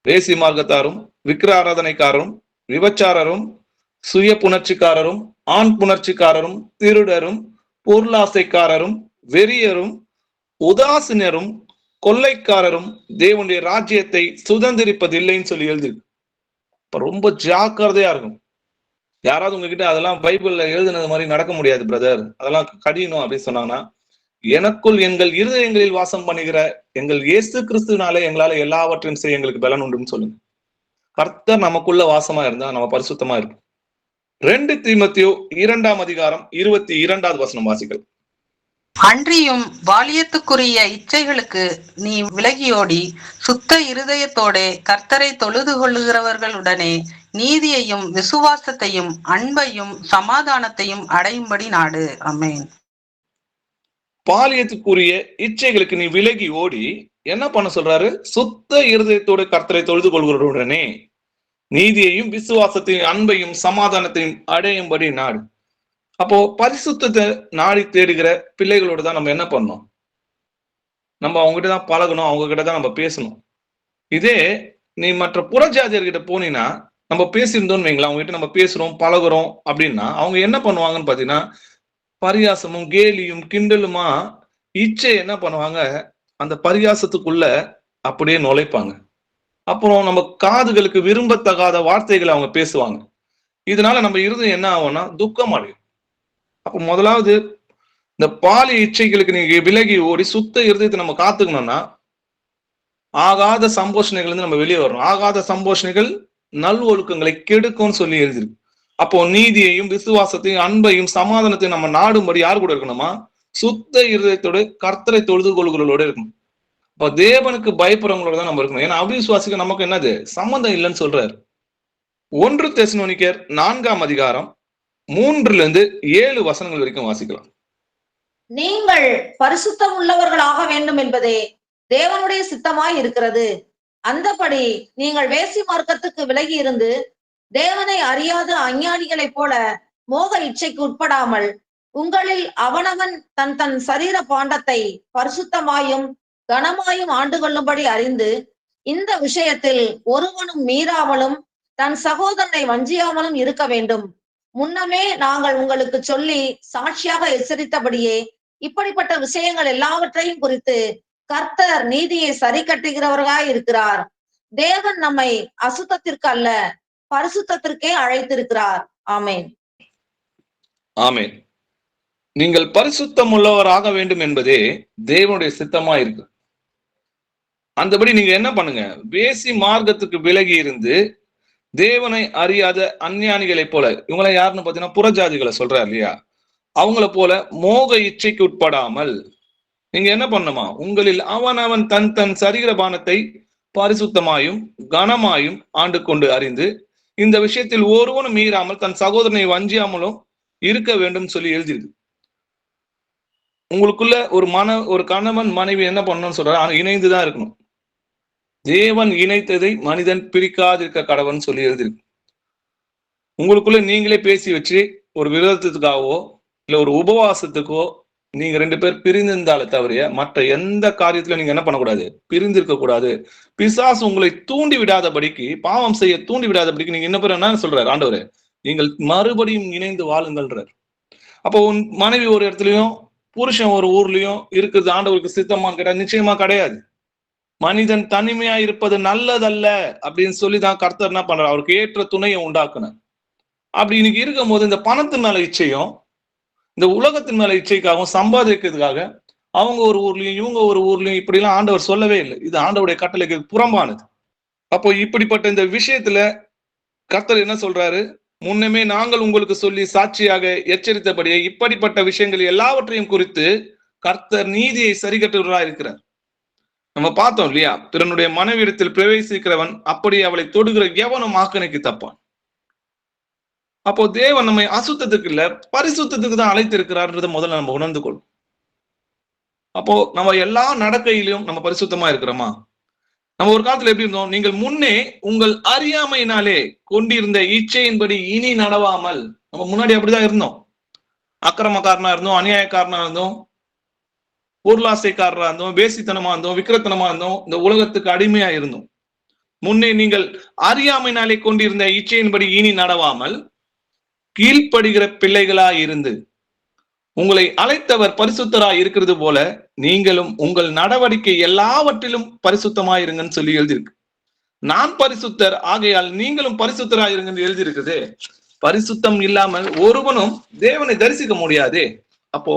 வேசி மார்க்கத்தாரும் விக்கிர ஆராதனைக்காரரும் விபச்சாரரும் சுய புணர்ச்சிக்காரரும் ஆண் புணர்ச்சிக்காரரும் திருடரும் பொருளாசைக்காரரும் வெறியரும் உதாசீனரும் கொள்ளைக்காரரும் தேவனுடைய ராஜ்யத்தை சுதந்திரிப்பதில்லைன்னு சொல்லி எழுதிருக்கு. இப்ப ரொம்ப ஜாக்கிரதையா இருக்கும். யாராவது உங்ககிட்ட அதெல்லாம் பைபிள்ல எழுதுனது மாதிரி நடக்க முடியாது பிரதர், அதெல்லாம் கடினம் அப்படின்னு சொன்னாங்கன்னா, எனக்குள் எங்கள் இருதயங்களில் வாசம் பண்ணுகிற எங்கள் இயேசு கிறிஸ்துனாலே எங்களால எல்லாவற்றையும் செய்ய எங்களுக்கு பலன் உண்டுன்னு சொல்லுங்க. கர்த்தர் நமக்குள்ள வாசமா இருந்தா நம்ம பரிசுத்தமா இருக்கும். 2 தீமோத்தேயு 2ஆம் அதிகாரம் 22வது வசனம் வாசிக்கலாம். அன்றியும் வாலியத்துக்குரிய இச்சைகளுக்கு நீ விலகியோடி சுத்த இருதயத்தோடே கர்த்தரை தொழுது கொள்ளுகிறவர்களுடனே நீதியையும் விசுவாசத்தையும் அன்பையும் சமாதானத்தையும் அடையும்படி நாடு. ஆமென். பாலியத்துக்குரிய இச்சைகளுக்கு நீ விலகி ஓடி என்ன பண்ண சொல்றாரு? சுத்த இருதயத்தோடு கர்த்தரை தொழுது கொள்கிறவருடனே நீதியையும் விசுவாசத்தையும் அன்பையும் சமாதானத்தையும் அடையும்படி நாடு. அப்போ பரிசுத்தத்தை நாடி தேடுகிற பிள்ளைகளோட தான் நம்ம என்ன பண்ணணும்? நம்ம அவங்ககிட்ட தான் பழகணும், அவங்க கிட்ட தான் நம்ம பேசணும். இதே நீ மற்ற புறஜாதியர்கிட்ட போனீங்கன்னா, நம்ம பேசியிருந்தோம்னு வைங்களேன், அவங்க கிட்ட நம்ம பேசுறோம் பழகுறோம் அப்படின்னா அவங்க என்ன பண்ணுவாங்கன்னு பாத்தீங்கன்னா, பரியாசமும் கேலியும் கிண்டலுமா இச்சை என்ன பண்ணுவாங்க, அந்த பரியாசத்துக்குள்ள அப்படியே நுழைப்பாங்க. அப்புறம் நம்ம காதுகளுக்கு விரும்பத்தகாத வார்த்தைகளை அவங்க பேசுவாங்க. இதனால நம்ம இருதயம் என்ன ஆகும்னா துக்கம் அடையும். அப்ப முதலாவது இந்த பாலிய இச்சைகளுக்கு நீங்க விலகி ஓடி சுத்த இருதயத்தை நம்ம காத்துக்கணும்னா, ஆகாத சம்போஷணைகள் இருந்து நம்ம வெளியே வரணும். ஆகாத சம்போஷணைகள் நல் ஒழுக்கங்களை கெடுக்கும்னு சொல்லி எழுதிருக்கு. அப்போ நீதியையும் விசுவாசத்தையும் அன்பையும் சமாதானத்தையும் நம்ம நாடும்படி யார் கூட இருக்கணுமா? சுத்த இருதயத்தோடு கர்த்தரை தொழுது கொள்களோட இருக்கணும். அப்ப தேவனுக்கு பயப்படுறவங்களோட தான் நம்ம இருக்கணும். ஏன்னா அவிசுவாசிக்கு நமக்கு என்னது சம்மந்தம் இல்லைன்னு சொல்றாரு. 1 தெசலோனிக்கேயர் 4ஆம் அதிகாரம் 3-7 வசனங்கள் வரைக்கும் வாசிக்கலாம். நீங்கள் பரிசுத்தம் உள்ளவர்களாக வேண்டும் என்பதே தேவனுடைய சித்தமாய் இருக்கிறது. அந்தபடி நீங்கள் வேசி மார்க்கத்துக்கு விலகி இருந்து தேவனை அறியாத அஞ்ஞானிகளைப் போல மோக இச்சைக்கு உட்படாமல் உங்களில் அவனவன் தன் தன் சரீர பாண்டத்தை பரிசுத்தமாயும் கனமாயும் ஆண்டு கொள்ளும்படி அறிந்து இந்த விஷயத்தில் ஒருவனும் மீறாமலும் தன் சகோதரனை வஞ்சியாமலும் இருக்க வேண்டும். முன்னமே நாங்கள் உங்களுக்கு சொல்லி சாட்சியாக எச்சரித்தபடியே இப்படிப்பட்ட விஷயங்கள் எல்லாவற்றையும் குறித்து கர்த்தர் நீதியை சரி கட்டுகிறவர்களாய் இருக்கிறார். தேவன் நம்மை அசுத்தத்திற்கு அல்ல பரிசுத்தத்திற்கே அழைத்திருக்கிறார். ஆமேன். ஆமேன். நீங்கள் பரிசுத்தம் உள்ளவராக வேண்டும் என்பதே தேவனுடைய சித்தமா இருக்கு. அந்தபடி நீங்க என்ன பண்ணுங்க, வேசி மார்க்கத்துக்கு விலகி இருந்து தேவனை அறியாத அஞ்ஞானிகளை போல, இவங்களை யாருன்னு பாத்தீங்கன்னா புறஜாதிகளை சொல்றாரு இல்லையா, அவங்கள போல மோக இச்சைக்கு உட்படாமல் நீங்க என்ன பண்ணுமா, உங்களில் அவன் தன் தன் சரீர பானத்தை பரிசுத்தமாயும் கனமாயும் ஆண்டு கொண்டு அறிந்து இந்த விஷயத்தில் ஒருவனும் மீறாமல் தன் சகோதரனை வஞ்சியாமலும் இருக்க வேண்டும் சொல்லி எழுதிருக்கு. உங்களுக்குள்ள ஒரு கணவன் மனைவி என்ன பண்ணணும்னு சொல்றாரு, இணைந்துதான் இருக்கணும். தேவன் இணைத்ததை மனிதன் பிரிக்காதிருக்க கடவன் சொல்லி எழுதிருக்கு. உங்களுக்குள்ள நீங்களே பேசி வச்சு ஒரு விரோதத்துக்காகவோ இல்ல ஒரு உபவாசத்துக்கோ நீங்க 2 பேர் பிரிந்திருந்தாலே தவிர மற்ற எந்த காரியத்திலும் நீங்க என்ன பண்ணக்கூடாது, பிரிந்திருக்க கூடாது. பிசாசு உங்களை தூண்டி விடாதபடிக்கு, பாவம் செய்ய தூண்டி விடாதபடிக்கு நீங்க இன்னும் என்ன சொல்றாரு ஆண்டவரே, நீங்கள் மறுபடியும் இணைந்து வாழுங்கள்ன்றார். அப்போ உன் மனைவி ஒரு இடத்துலயும் புருஷன் ஒரு ஊர்லயும் இருக்கிறது ஆண்டவருக்கு சித்தமான்னு கேட்டா நிச்சயமா கிடையாது. மனிதன் தனிமையா இருப்பது நல்லதல்ல அப்படின்னு சொல்லிதான் கர்த்தர் என்ன பண்றாரு, அவருக்கு ஏற்ற துணையை உண்டாக்குனார். அப்படி இன்னைக்கு இருக்கும் போது இந்த பணத்தின் மேல இச்சையும் இந்த உலகத்தின் மேல இச்சைக்காகவும் சம்பாதிக்கிறதுக்காக அவங்க ஒரு ஊர்லயும் இவங்க ஒரு ஊர்லயும் இப்படி எல்லாம் ஆண்டவர் சொல்லவே இல்லை. இது ஆண்டவருடைய கட்டளைக்கு புறம்பானது. அப்போ இப்படிப்பட்ட இந்த விஷயத்துல கர்த்தர் என்ன சொல்றாரு, முன்னமே நாங்கள் உங்களுக்கு சொல்லி சாட்சியாக எச்சரித்தபடியே இப்படிப்பட்ட விஷயங்கள் எல்லாவற்றையும் குறித்து கர்த்தர் நீதியை சரிகட்டுவராக இருக்கிறார். நம்ம பார்த்தோம் இல்லையா, பிறனுடைய மனைவிடத்தில் பிரவேசிக்கிறவன் அப்படி அவளை தொடுகிற எவனும் ஆக்கணைக்கு தப்பான். அப்போ தேவன் நம்மை அசுத்தத்துக்கு இல்ல பரிசுத்தத்துக்கு தான் அழைத்திருக்கிறார்ன்றதை முதல்ல நம்ம உணர்ந்து கொள்ளும். அப்போ நம்ம எல்லா நடக்கையிலும் நம்ம பரிசுத்தமா இருக்கிறோமா? நம்ம ஒரு காலத்துல எப்படி இருந்தோம், நீங்கள் முன்னே உங்கள் அறியாமையினாலே கொண்டிருந்த இச்சையின்படி இனி நடவாமல், நம்ம முன்னாடி அப்படிதான் இருந்தோம். அக்கிரமக்காரனா இருந்தோம், அநியாயக்காரனா இருந்தோம், பொருளாசைக்காரரா இருந்தோம், வேசித்தனமா இருந்தோம், விக்கிரத்தனமா இருந்தோம், இந்த உலகத்துக்கு அடிமையா இருந்தோம். முன்னே நீங்கள் அறியாமையினாலே கொண்டிருந்த இச்சையின்படி இனி நடவாமல் கீழ்ப்படுகிற பிள்ளைகளா இருந்து உங்களை அழைத்தவர் பரிசுத்தராய் இருக்கிறது போல நீங்களும் உங்கள் நடவடிக்கை எல்லாவற்றிலும் பரிசுத்தமாயிருங்கன்னு சொல்லி எழுதியிருக்கு. நான் பரிசுத்தர் ஆகையால் நீங்களும் பரிசுத்தராயிருங்கன்னு எழுதியிருக்குது. பரிசுத்தம் இல்லாமல் ஒருவனும் தேவனை தரிசிக்க முடியாதே. அப்போ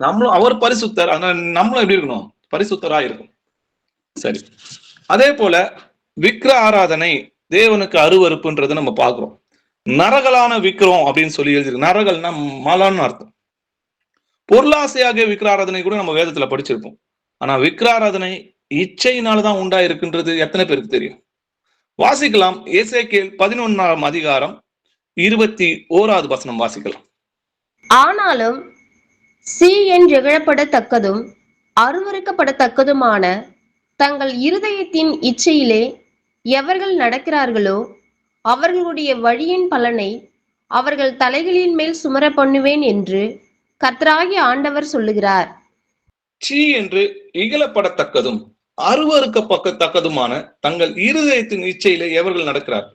நம்மளும் அவர் பரிசுத்தர், அதனால நம்மளும் எப்படி இருக்கணும், பரிசுத்தரா இருக்கும். சரி, அதே போல விக்கிர ஆராதனை தேவனுக்கு அருவருப்புன்றதை நம்ம பார்க்கிறோம். நரகலான விக்கிரம் அப்படின்னு சொல்லி எழுதிருக்கு. நரகல்னா மலன்னு அர்த்தம். பொருளாசையாக விக்கிராராதனை கூட நம்ம வேதத்துல படிச்சிருப்போம். ஆனா விக்கிராராதனை இச்சையினாலதான் உண்டா இருக்குன்றது எத்தனை பேருக்கு தெரியும்? வாசிக்கலாம். எசேக்கியேல் 11ஆம் அதிகாரம் 21வது வசனம் வாசிக்கலாம். ஆனாலும் சீ என்றெழப்படத்தக்கதும் அருவருக்கப்படத்தக்கதுமான தங்கள் இருதயத்தின் இச்சையிலே எவர்கள் நடக்கிறார்களோ அவர்களுடைய வழியின் பலனை அவர்கள் தலைகளின் மேல் சுமர பண்ணுவேன் என்று கர்த்தராகிய ஆண்டவர் சொல்லுகிறார். சீ என்று இகழப்படத்தக்கதும் அருவருக்கப்படத்தக்கதுமான தங்கள் இருதயத்தின் இச்சையில எவர்கள் நடக்கிறார்.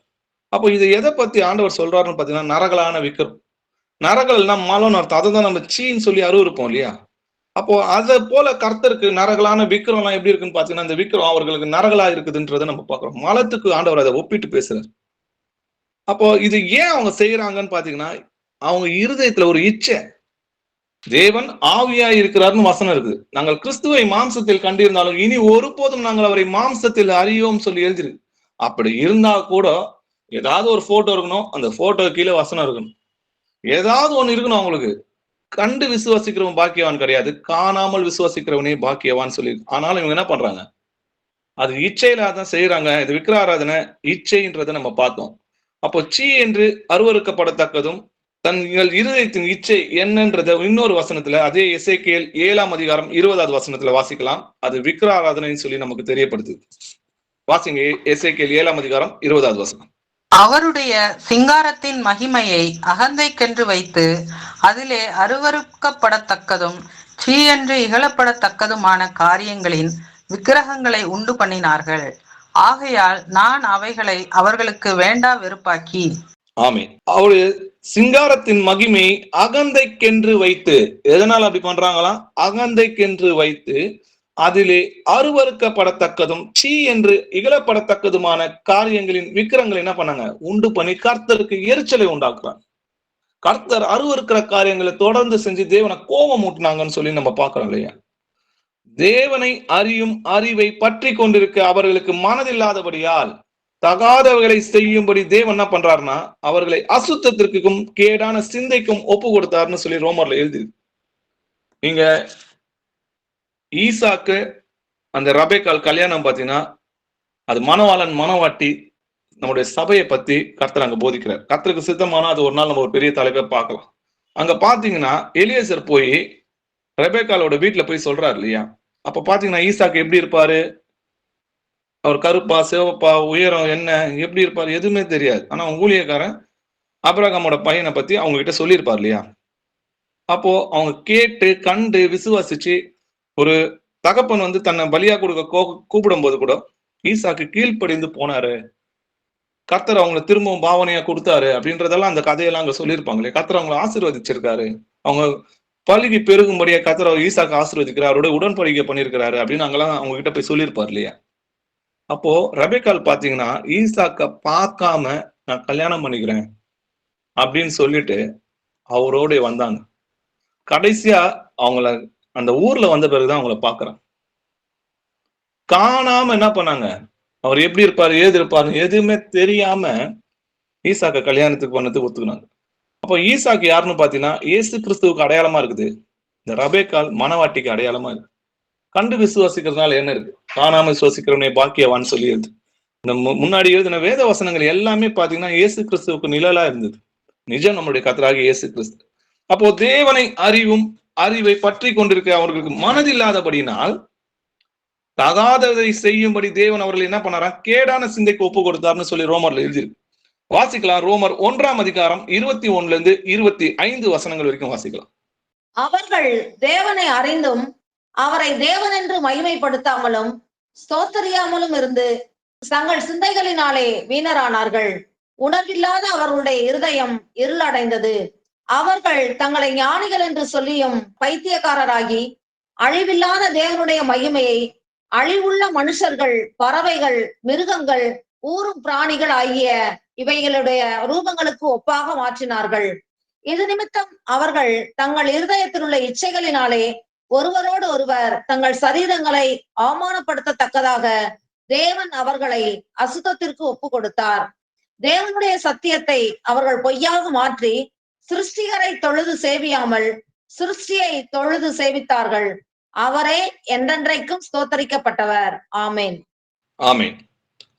அப்போ இது எதை பத்தி ஆண்டவர் சொல்றாருன்னு பாத்தீங்கன்னா, நரகலான விக்கிரம். நரகல்னா மலம்னு அர்த்தம். அதை தான் நம்ம சீன்னு சொல்லி அருவருப்போம் இல்லையா? அப்போ அதை போல கர்த்தருக்கு நரகலான விக்கிரம்லாம் எப்படி இருக்குன்னு பாத்தீங்கன்னா, அந்த விக்கிரம் அவர்களுக்கு நரகலா இருக்குதுன்றதை நம்ம பார்க்கிறோம். மலத்துக்கு ஆண்டவர் அதை ஒப்பிட்டு பேசுறாரு. அப்போ இது ஏன் அவங்க செய்யறாங்கன்னு பாத்தீங்கன்னா, அவங்க இருதயத்துல ஒரு இச்சை. தேவன் ஆவியாய் இருக்கிறார்னு வசனம் இருக்குது. நாங்கள் கிறிஸ்துவை மாம்சத்தில் கண்டிருந்தாலும் இனி ஒருபோதும் நாங்கள் அவரை மாம்சத்தில் அறியோம் சொல்லி எழுதிருக்கு. அப்படி இருந்தா கூட ஏதாவது ஒரு போட்டோ இருக்கணும், அந்த போட்டோ கீழே வசனம் இருக்கணும், ஏதாவது ஒண்ணு இருக்கணும். அவங்களுக்கு கண்டு விசுவாசிக்கிறவன் பாக்கியவான் கிடையாது, காணாமல் விசுவாசிக்கிறவனே பாக்கியவான் சொல்லி. ஆனாலும் இவங்க என்ன பண்றாங்க, அது இச்சையில தான் செய்யறாங்க. இது விக்கிர ஆராதனை இச்சைன்றதை நம்ம பார்த்தோம். அப்போ சீ என்று அருவருக்கப்படத்தக்கதும் தங்கள் இருதயத்தின் இச்சை என்னன்றத இன்னொரு வசனத்துல, அதே எசேக்கியேல் 7ஆம் அதிகாரம் 20வது வசனத்துல வாசிக்கலாம். அது விக்கிர ஆராதனைன்னு சொல்லி நமக்கு தெரியப்படுது. வாசிங்க, எசேக்கியேல் 7ஆம் அதிகாரம் 20வது வசனம். அவருடைய சிங்காரத்தின் மகிமையை அகந்தைக்கென்று வைத்து அதிலே அருவருக்கப்படத்தக்கதும் சீ என்று இகழப்படத்தக்கதுமான காரியங்களின் விக்கிரகங்களை உண்டு பண்ணினார்கள். ஆகையால் நான் அவைகளை அவர்களுக்கு வேண்டா வெறுப்பாக்கி. ஆமே. அவருடைய சிங்காரத்தின் மகிமை அகந்தைக்கென்று வைத்து, எதனால் அப்படி பண்றாங்களாம்? அகந்தைக்கென்று வைத்து அதிலே அருவருக்கப்படத்தக்கதும் சீ என்று இகழப்படத்தக்கதுமான காரியங்களின் விக்கிரங்களை என்ன பண்ணாங்க, உண்டு பண்ணி கர்த்தருக்கு எரிச்சலை உண்டாக்குறாங்க. கர்த்தர் அருவருக்கிற காரியங்களை தொடர்ந்து செஞ்சு தேவனை கோபம் ஊட்டினாங்கன்னு சொல்லி நம்ம பார்க்கிறோம் இல்லையா? தேவனை அறியும் அறிவை பற்றி கொண்டிருக்க அவர்களுக்கு மனதில்லாதபடியால் தகாதவர்களை செய்யும்படி தேவன் என்ன பண்றாருன்னா, அவர்களை அசுத்தத்திற்கும் கேடான சிந்தைக்கும் ஒப்பு கொடுத்தாருன்னு சொல்லி ரோமர்ல எழுதி. நீங்க ஈசாக்கு அந்த ரபேக்கால் கல்யாணம் பார்த்தீங்கன்னா, அது மணவாளன் மணவாட்டி நம்முடைய சபையை பத்தி கர்த்தர் அங்க போதிக்கிறார். கர்த்தருக்கு சித்தமான அது ஒரு நாள் நம்ம ஒரு பெரிய தலைப்பை பார்க்கலாம். அங்க பாத்தீங்கன்னா எலியேசர் போய் ரெபேக்காலோட வீட்டுல போய் சொல்றாரு இல்லையா? அப்ப பாத்தீங்கன்னா ஈசாக்கு எப்படி இருப்பாரு, அவர் கருப்பா சிவப்பா உயரம் என்ன எப்படி இருப்பாரு எதுவுமே தெரியாது. ஆனா அவங்க ஊழியக்காரன் ஆபிரகாமோட பையனை பத்தி அவங்க கிட்ட சொல்லியிருப்பார் இல்லையா? அப்போ அவங்க கேட்டு கண்டு விசுவாசிச்சு ஒரு தகப்பன் வந்து தன்னை பலியா கொடுக்க கூப்பிடும் போது கூட ஈசாக்கு கீழ்ப்படிந்து போனாரு, கர்த்தர் அவங்களை திரும்பவும் பாவனையா கொடுத்தாரு அப்படின்றதெல்லாம் அந்த கதையெல்லாம் அங்க சொல்லியிருப்பாங்களே. கர்த்தர் அவங்களை ஆசீர்வதிச்சிருக்காரு, அவங்க பழுகி பெருகும்படியா கர்த்தர் ஈசாக்கு ஆசீர்வதிக்கிறார், அவருடைய உடன்படிக்கை பண்ணியிருக்கிறாரு அப்படின்னு அங்கெல்லாம் அவங்க கிட்ட போய் சொல்லியிருப்பார் இல்லையா? அப்போ ரெபேக்கால் பாத்தீங்கன்னா ஈசாக்க பார்க்காம நான் கல்யாணம் பண்ணிக்கிறேன் அப்படின்னு சொல்லிட்டு அவரோட வந்தாங்க. கடைசியா அவங்கள அந்த ஊர்ல வந்த பிறகுதான் அவங்கள பாக்குறாங்க. காணாம என்ன பண்ணாங்க, அவர் எப்படி இருப்பாரு ஏது இருப்பாரு எதுவுமே தெரியாம ஈசாக்க கல்யாணத்துக்கு பண்ணதுக்கு ஒத்துக்கினாங்க. அப்போ ஈசாக்கு யாருன்னு பாத்தீங்கன்னா இயேசு கிறிஸ்துவுக்கு அடையாளமா இருக்குது. இந்த ரெபேக்கால் மணவாட்டிக்கு அடையாளமா இருக்கு. கண்டு விசுவாசிக்கிறதுனால என்ன இருக்கு, காணாம விசுவாசிக்கிறவனே பாக்கியவான்னு சொல்லி எழுது. இந்த முன்னாடி எழுதின வேத வசனங்கள் எல்லாமே பாத்தீங்கன்னா இயேசு கிறிஸ்துவுக்கு நிழலா இருந்தது. நிஜம் நம்முடைய கர்த்தராகிய இயேசு கிறிஸ்து. அப்போ தேவனை அறிவும் அறிவை பற்றி கொண்டிருக்க அவர்களுக்கு மனதில்லாதபடினால் தகாததை செய்யும்படி தேவன் அவர்கள் என்ன பண்ணாரா, கேடான சிந்தைக்கு ஒப்பு கொடுத்தார்னு சொல்லி ரோமர்ல எழுதியிருக்கு. வாசிக்கலாம். ரோமர் 1ஆம் அதிகாரம் 21 25 வசனங்கள் வரைக்கும் வாசிக்கலாம். அவர்கள் தேவனை அறிந்தும் அவரை தேவன் என்று மகிமைப்படுத்தாமலும் ஸ்தோத்தரியாமலும் இருந்து தங்கள் சிந்தைகளினாலே வீணரானார்கள். உணர்வில்லாத அவர்களுடைய இருதயம் இருளடைந்தது. அவர்கள் தங்களை ஞானிகள் என்று சொல்லியும் பைத்தியக்காரராகி அழிவில்லாத தேவனுடைய மகிமையை அழிவுள்ள மனுஷர்கள், பறவைகள், மிருகங்கள், ஊரும் பிராணிகள் ஆகிய இவைகளுடைய ரூபங்களுக்கு ஒப்பாக மாற்றினார்கள். இது நிமித்தம் அவர்கள் தங்கள் இருதயத்தில் உள்ள இச்சைகளினாலே ஒருவரோடு ஒருவர் தங்கள் சரீரங்களை அவமானப்படுத்தத்தக்கதாக தேவன் அவர்களை அசுத்தத்திற்கு ஒப்பு கொடுத்தார். தேவனுடைய சத்தியத்தை அவர்கள் பொய்யாக மாற்றி சிருஷ்டிகரை தொழுது சேவியாமல் சிருஷ்டியை தொழுது சேவித்தார்கள். அவரே என்றென்றைக்கும் ஸ்தோத்தரிக்கப்பட்டவர். ஆமேன். ஆமேன்.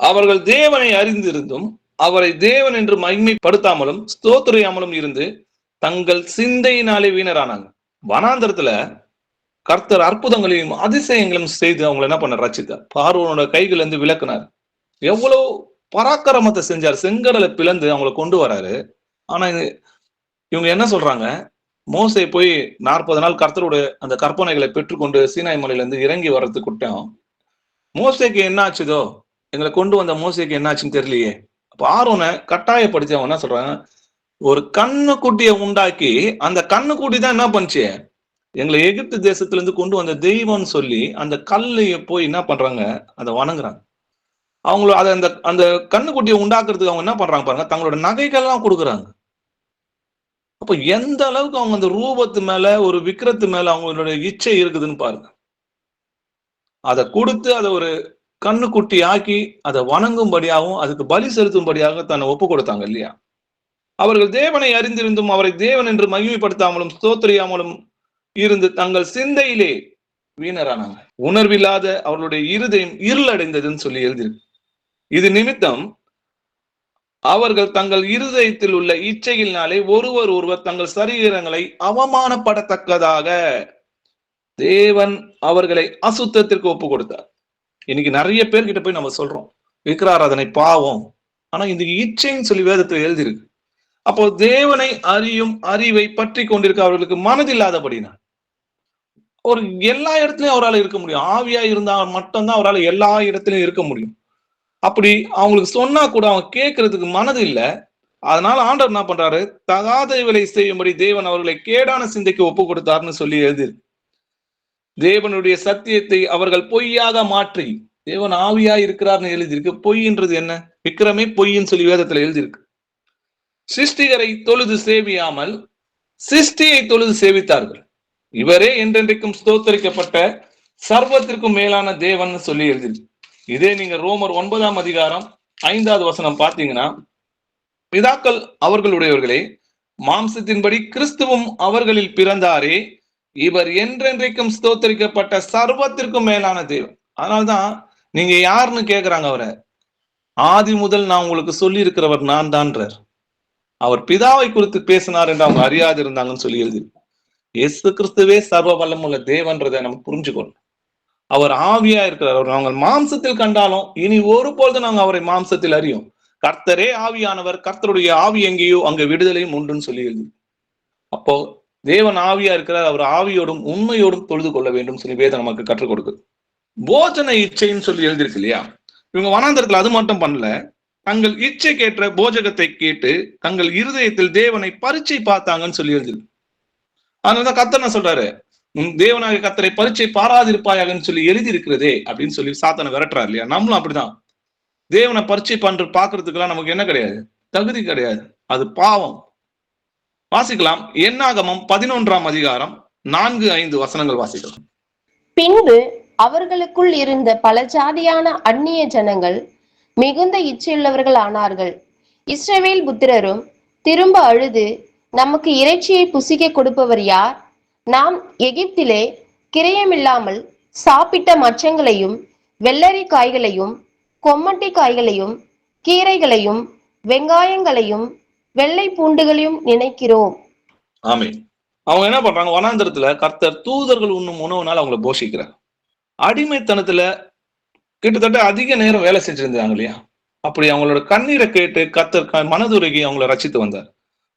அவர்கள் தேவனை அறிந்திருந்தும் அவரை தேவன் என்று மகிமைப்படுத்தாமலும் ஸ்தோத்திரியாமலும் இருந்து தங்கள் சிந்தையினாலே வீணரானாங்க. வனாந்தரத்துல கர்த்தர் அற்புதங்களையும் அதிசயங்களும் செய்து அவங்களை என்ன பண்ண ரட்சித்தார். பார்வோனோட கைகள் இருந்து விலக்கினார். எவ்வளவு பராக்கிரமத்தை செஞ்சார். செங்கடலை பிளந்து அவங்களை கொண்டு வராரு. ஆனா இவங்க என்ன சொல்றாங்க, மோசே போய் 40 நாள் கர்த்தரோட அந்த கற்பனைகளை பெற்றுக்கொண்டு சீனாய் மலையில இருந்து இறங்கி வர்றதுக்குட்டும் மோசேக்கு என்ன ஆச்சுதோ, எங்களை கொண்டு வந்த மோசேக்கு என்ன ஆச்சுன்னு தெரியலையே. அப்ப ஆரோனை கட்டாயப்படுத்தி அவன் என்ன சொல்றாங்க, ஒரு கண்ணுக்குட்டியை உண்டாக்கி அந்த கண்ணுக்குட்டி தான் என்ன பண்ணுச்சு, எங்களை எகிப்து தேசத்துல இருந்து கொண்டு வந்த தெய்வம்னு சொல்லி அந்த கல்லைய போய் என்ன பண்றாங்க, அதை வணங்குறாங்க. அவங்கள அதை அந்த அந்த கண்ணுக்குட்டியை உண்டாக்குறதுக்கு அவங்க என்ன பண்றாங்க பாருங்க, தங்களோட நகைகள்லாம் கொடுக்குறாங்க. அப்ப எந்த அளவுக்கு அவங்க அந்த ரூபத்து மேல ஒரு விக்கிரத்து மேல அவங்களுடைய இச்சை இருக்குதுன்னு பாருங்க. அதை கொடுத்து அதை ஒரு கண்ணுக்குட்டி ஆக்கி அதை வணங்கும்படியாகவும் அதுக்கு பலி செலுத்தும்படியாக தன்னை ஒப்பு கொடுத்தாங்க இல்லையா. அவர்கள் தேவனை அறிந்திருந்தும் அவரை தேவன் என்று மகிமைப்படுத்தாமலும் ஸ்தோத்திரியாமலும் இருந்து தங்கள் சிந்தையிலே வீணரானாங்க. உணர்வில்லாத அவர்களுடைய இருதயம் இருளடைந்ததுன்னு சொல்லி எழுதியிருக்கு. இது நிமித்தம் அவர்கள் தங்கள் இருதயத்தில் உள்ள இச்சைகளினாலே ஒருவர் தங்கள் சரீரங்களை அவமானப்படத்தக்கதாக தேவன் அவர்களை அசுத்தத்திற்கு ஒப்பு கொடுத்தார். இன்னைக்கு நிறைய பேர்கிட்ட போய் நம்ம சொல்றோம் விக்கிராராதனை பாவம், ஆனா இந்த இச்சைன்னு சொல்லி வேதத்தில் எழுதியிருக்கு. அப்போ தேவனை அறியும் அறிவை பற்றி கொண்டிருக்க அவர்களுக்கு மனதில்லாதபடினா ஒரு எல்லா இடத்துலயும் அவரால் இருக்க முடியும். ஆவியா இருந்தா மட்டும்தான் அவரால் எல்லா இடத்துலயும் இருக்க முடியும். அப்படி அவங்களுக்கு சொன்னா கூட அவங்க கேட்கறதுக்கு மனது இல்லை. அதனால ஆண்டவர் என்ன பண்றாரு, தகாதவைகளை செய்யும்படி தேவன் அவர்களை கேடான சிந்தைக்கு ஒப்பு கொடுத்தாருன்னு சொல்லி எழுதியிருக்கு. தேவனுடைய சத்தியத்தை அவர்கள் பொய்யாக மாற்றி, தேவன் ஆவியா இருக்கிறார்னு எழுதியிருக்கு. பொய்ன்றது என்ன, விக்கிரமே பொய்ன்னு சொல்லி வேதத்துல எழுதியிருக்கு. சிருஷ்டிகரை தொழுது சேவியாமல் சிருஷ்டியை தொழுது சேவித்தார்கள். இவரே என்றென்றைக்கும் ஸ்தோத்தரிக்கப்பட்ட சர்வத்திற்கும் மேலான தேவன் சொல்லி எழுதியிருக்கு. இதே நீங்க ரோமர் 9ஆம் அதிகாரம் 5வது வசனம் பார்த்தீங்கன்னா, பிதாக்கள் அவர்களுடையவர்களே, மாம்சத்தின்படி கிறிஸ்துவும் அவர்களில் பிறந்தாரே, இவர் என்றென்றைக்கும் ஸ்தோத்தரிக்கப்பட்ட சர்வத்திற்கும் மேலான தேவன். அதனால்தான் நீங்க யாருன்னு கேட்கிறாங்க அவரை. ஆதி முதல் நான் உங்களுக்கு சொல்லி இருக்கிறவர் நான் தான்றார். அவர் பிதாவை குறித்து பேசினார் என்று அவங்க அறியாது இருந்தாங்கன்னு சொல்லி எழுதி. இயேசு கிறிஸ்துவே சர்வ வல்லமுள்ள தேவன்றதை நம்ம புரிஞ்சுக்கணும். அவர் ஆவியா இருக்கிறார். அவர் நாங்கள் மாம்சத்தில் கண்டாலும் இனி ஒரு பொழுது நாங்கள் அவரை மாம்சத்தில் அறியோம். கர்த்தரே ஆவியானவர், கர்த்தருடைய ஆவி எங்கேயோ அங்க விடுதலையும் உண்டுன்னு சொல்லி எழுதி. அப்போ தேவன் ஆவியா இருக்கிறார், அவர் ஆவியோடும் உண்மையோடும் தொழுது கொள்ள வேண்டும் சொல்லி வேதம் நமக்கு கற்றுக் கொடுக்குது. போஜன இச்சைன்னு சொல்லி எழுதியிருக்கு இல்லையா. இவங்க வனாந்தரத்துல அது மட்டும் பண்ணல, தங்கள் இச்சைக்கேற்ற போஜகத்தை கேட்டு தங்கள் இருதயத்தில் தேவனை பரீட்சை பார்த்தாங்கன்னு சொல்லி எழுதியிருக்கு. அதனாலதான் கர்த்தர் என்ன சொல்றாரு, தேவனாக கர்த்தரை பரீட்சை பாராதிருப்பாயாகன்னு சொல்லி எழுதி இருக்கிறதே அப்படின்னு சொல்லி சாத்தானை விரட்டுறாரு இல்லையா. நம்மளும் அப்படிதான். தேவனை பரீட்சை பண்ற பாக்குறதுக்கெல்லாம் நமக்கு என்ன கிடையாது, தகுதி கிடையாது. அது பாவம். வாசிக்கலாம். என்னாகமம் 11ஆம் அதிகாரம் 4-5 வசனங்கள் வாசிக்கலாம். பின்பு அவர்களுக்குள் இருந்த பல ஜாதியான அந்நிய ஜனங்கள் மிகுந்த இச்சையுள்ளவர்கள் ஆனார்கள். இஸ்ரவேல் புத்திரரும் திரும்ப அழுது, நமக்கு இறைச்சியை புசிக்க கொடுப்பவர் யார்? நாம் எகிப்திலே கிரயமில்லாமல் சாப்பிட்ட மச்சங்களையும் வெள்ளரி காய்களையும் கொம்மட்டி காய்களையும் கீரைகளையும் வெங்காயங்களையும் வெள்ளை பூண்டுகளையும் நினைக்கிறோம். ஆமென். அவங்க என்ன பண்றாங்க, வனாந்தரத்துல கர்த்தர் தூதர்கள் உண்ணும் உணவுனால அவங்களை போஷிக்கிறார். அடிமைத்தனத்துல கிட்டத்தட்ட அதிக நேரம் வேலை செஞ்சிருந்தாங்க இல்லையா. அப்படி அவங்களோட கண்ணீரை கேட்டு கர்த்தர் மனதுருகி அவங்களை ரட்சித்து வந்தார்.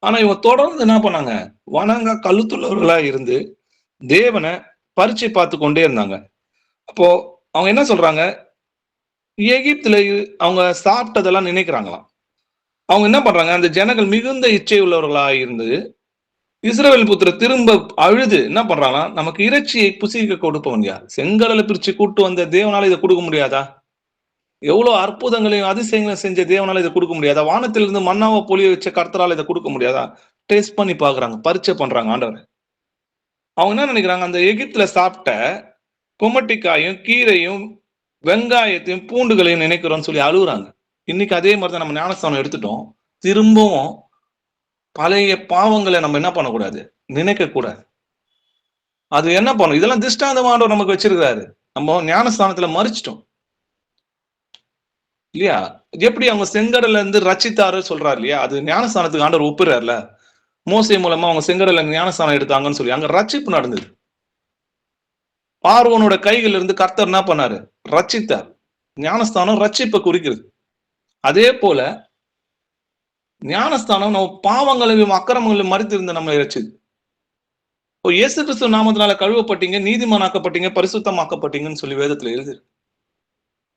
ஆனா இவங்க தொடர்ந்து என்ன பண்ணாங்க, வணங்க கழுத்துள்ளவர்களா இருந்து தேவனை பரீட்சை பார்த்து கொண்டே இருந்தாங்க. அப்போ அவங்க என்ன சொல்றாங்க, எகிப்துல அவங்க சாப்பிட்டதெல்லாம் நினைக்கிறாங்களாம். அவங்க என்ன பண்றாங்க, அந்த ஜனங்கள் மிகுந்த இச்சை உள்ளவர்களா இருந்து இஸ்ரவேல் புத்திர திரும்ப அழுது என்ன பண்றாங்களா, நமக்கு இறைச்சியை புசிக்க கொடுப்பவன் யார்? செங்கடலை பிரிச்சு கூட்டு வந்த தேவனால இதை கொடுக்க முடியாதா? எவ்வளவு அற்புதங்களையும் அதிசயங்களையும் செஞ்ச தேவனால இதை கொடுக்க முடியாதா? வானத்திலிருந்து மன்னாவை பொழிய வச்ச கர்த்தரால இதை கொடுக்க முடியாதா? டேஸ்ட் பண்ணி பாக்குறாங்க, பரீட்சை பண்றாங்க ஆண்டவர். அவங்க என்ன நினைக்கிறாங்க, அந்த எகிப்துல சாப்பிட்ட கொமட்டிக்காயும் கீரையும் வெங்காயத்தையும் பூண்டுகளையும் நினைக்கிறோம்னு சொல்லி அழுகுறாங்க. இன்னைக்கு அதே மாதிரிதான் நம்ம ஞானஸ்தானம் எடுத்துட்டோம். திரும்பவும் பழைய பாவங்களை நம்ம என்ன பண்ணக்கூடாது, நினைக்க கூடாது. அது என்ன பண்ணும், இதெல்லாம் திஷ்டாந்தமானவர் நமக்கு வச்சிருக்கிறாரு. நம்ம ஞானஸ்தானத்துல மறிச்சிட்டோம் இல்லையா. எப்படி அவங்க செங்கடல்ல இருந்து ரட்சித்தாரு சொல்றாரு இல்லையா, அது ஞானஸ்தானத்துக்கு ஆண்டவர் ஒப்புறாருல. மோசே மூலமா அவங்க செங்கடல்ல ஞானஸ்தானம் எடுத்தாங்கன்னு சொல்லி அங்க ரட்சிப்பு நடந்தது. பார்வோனோட கைகள் இருந்து கர்த்தர் என்ன பண்ணாரு, ரட்சித்தார். ஞானஸ்தானம் ரட்சிப்பை குறிக்கிறது. அதே போல ஞானஸ்தானம் நம்ம பாவங்களையும் அக்கிரமங்களையும் மறித்திருந்த நம்மளை இறைச்சது. இப்போ இயேசு கிறிஸ்து நாமத்தினால கழுவப்பட்டீங்க, நீதிமானாக்கப்பட்டீங்க, பரிசுத்தமாக்கப்பட்டீங்கன்னு சொல்லி வேதத்துல எழுது.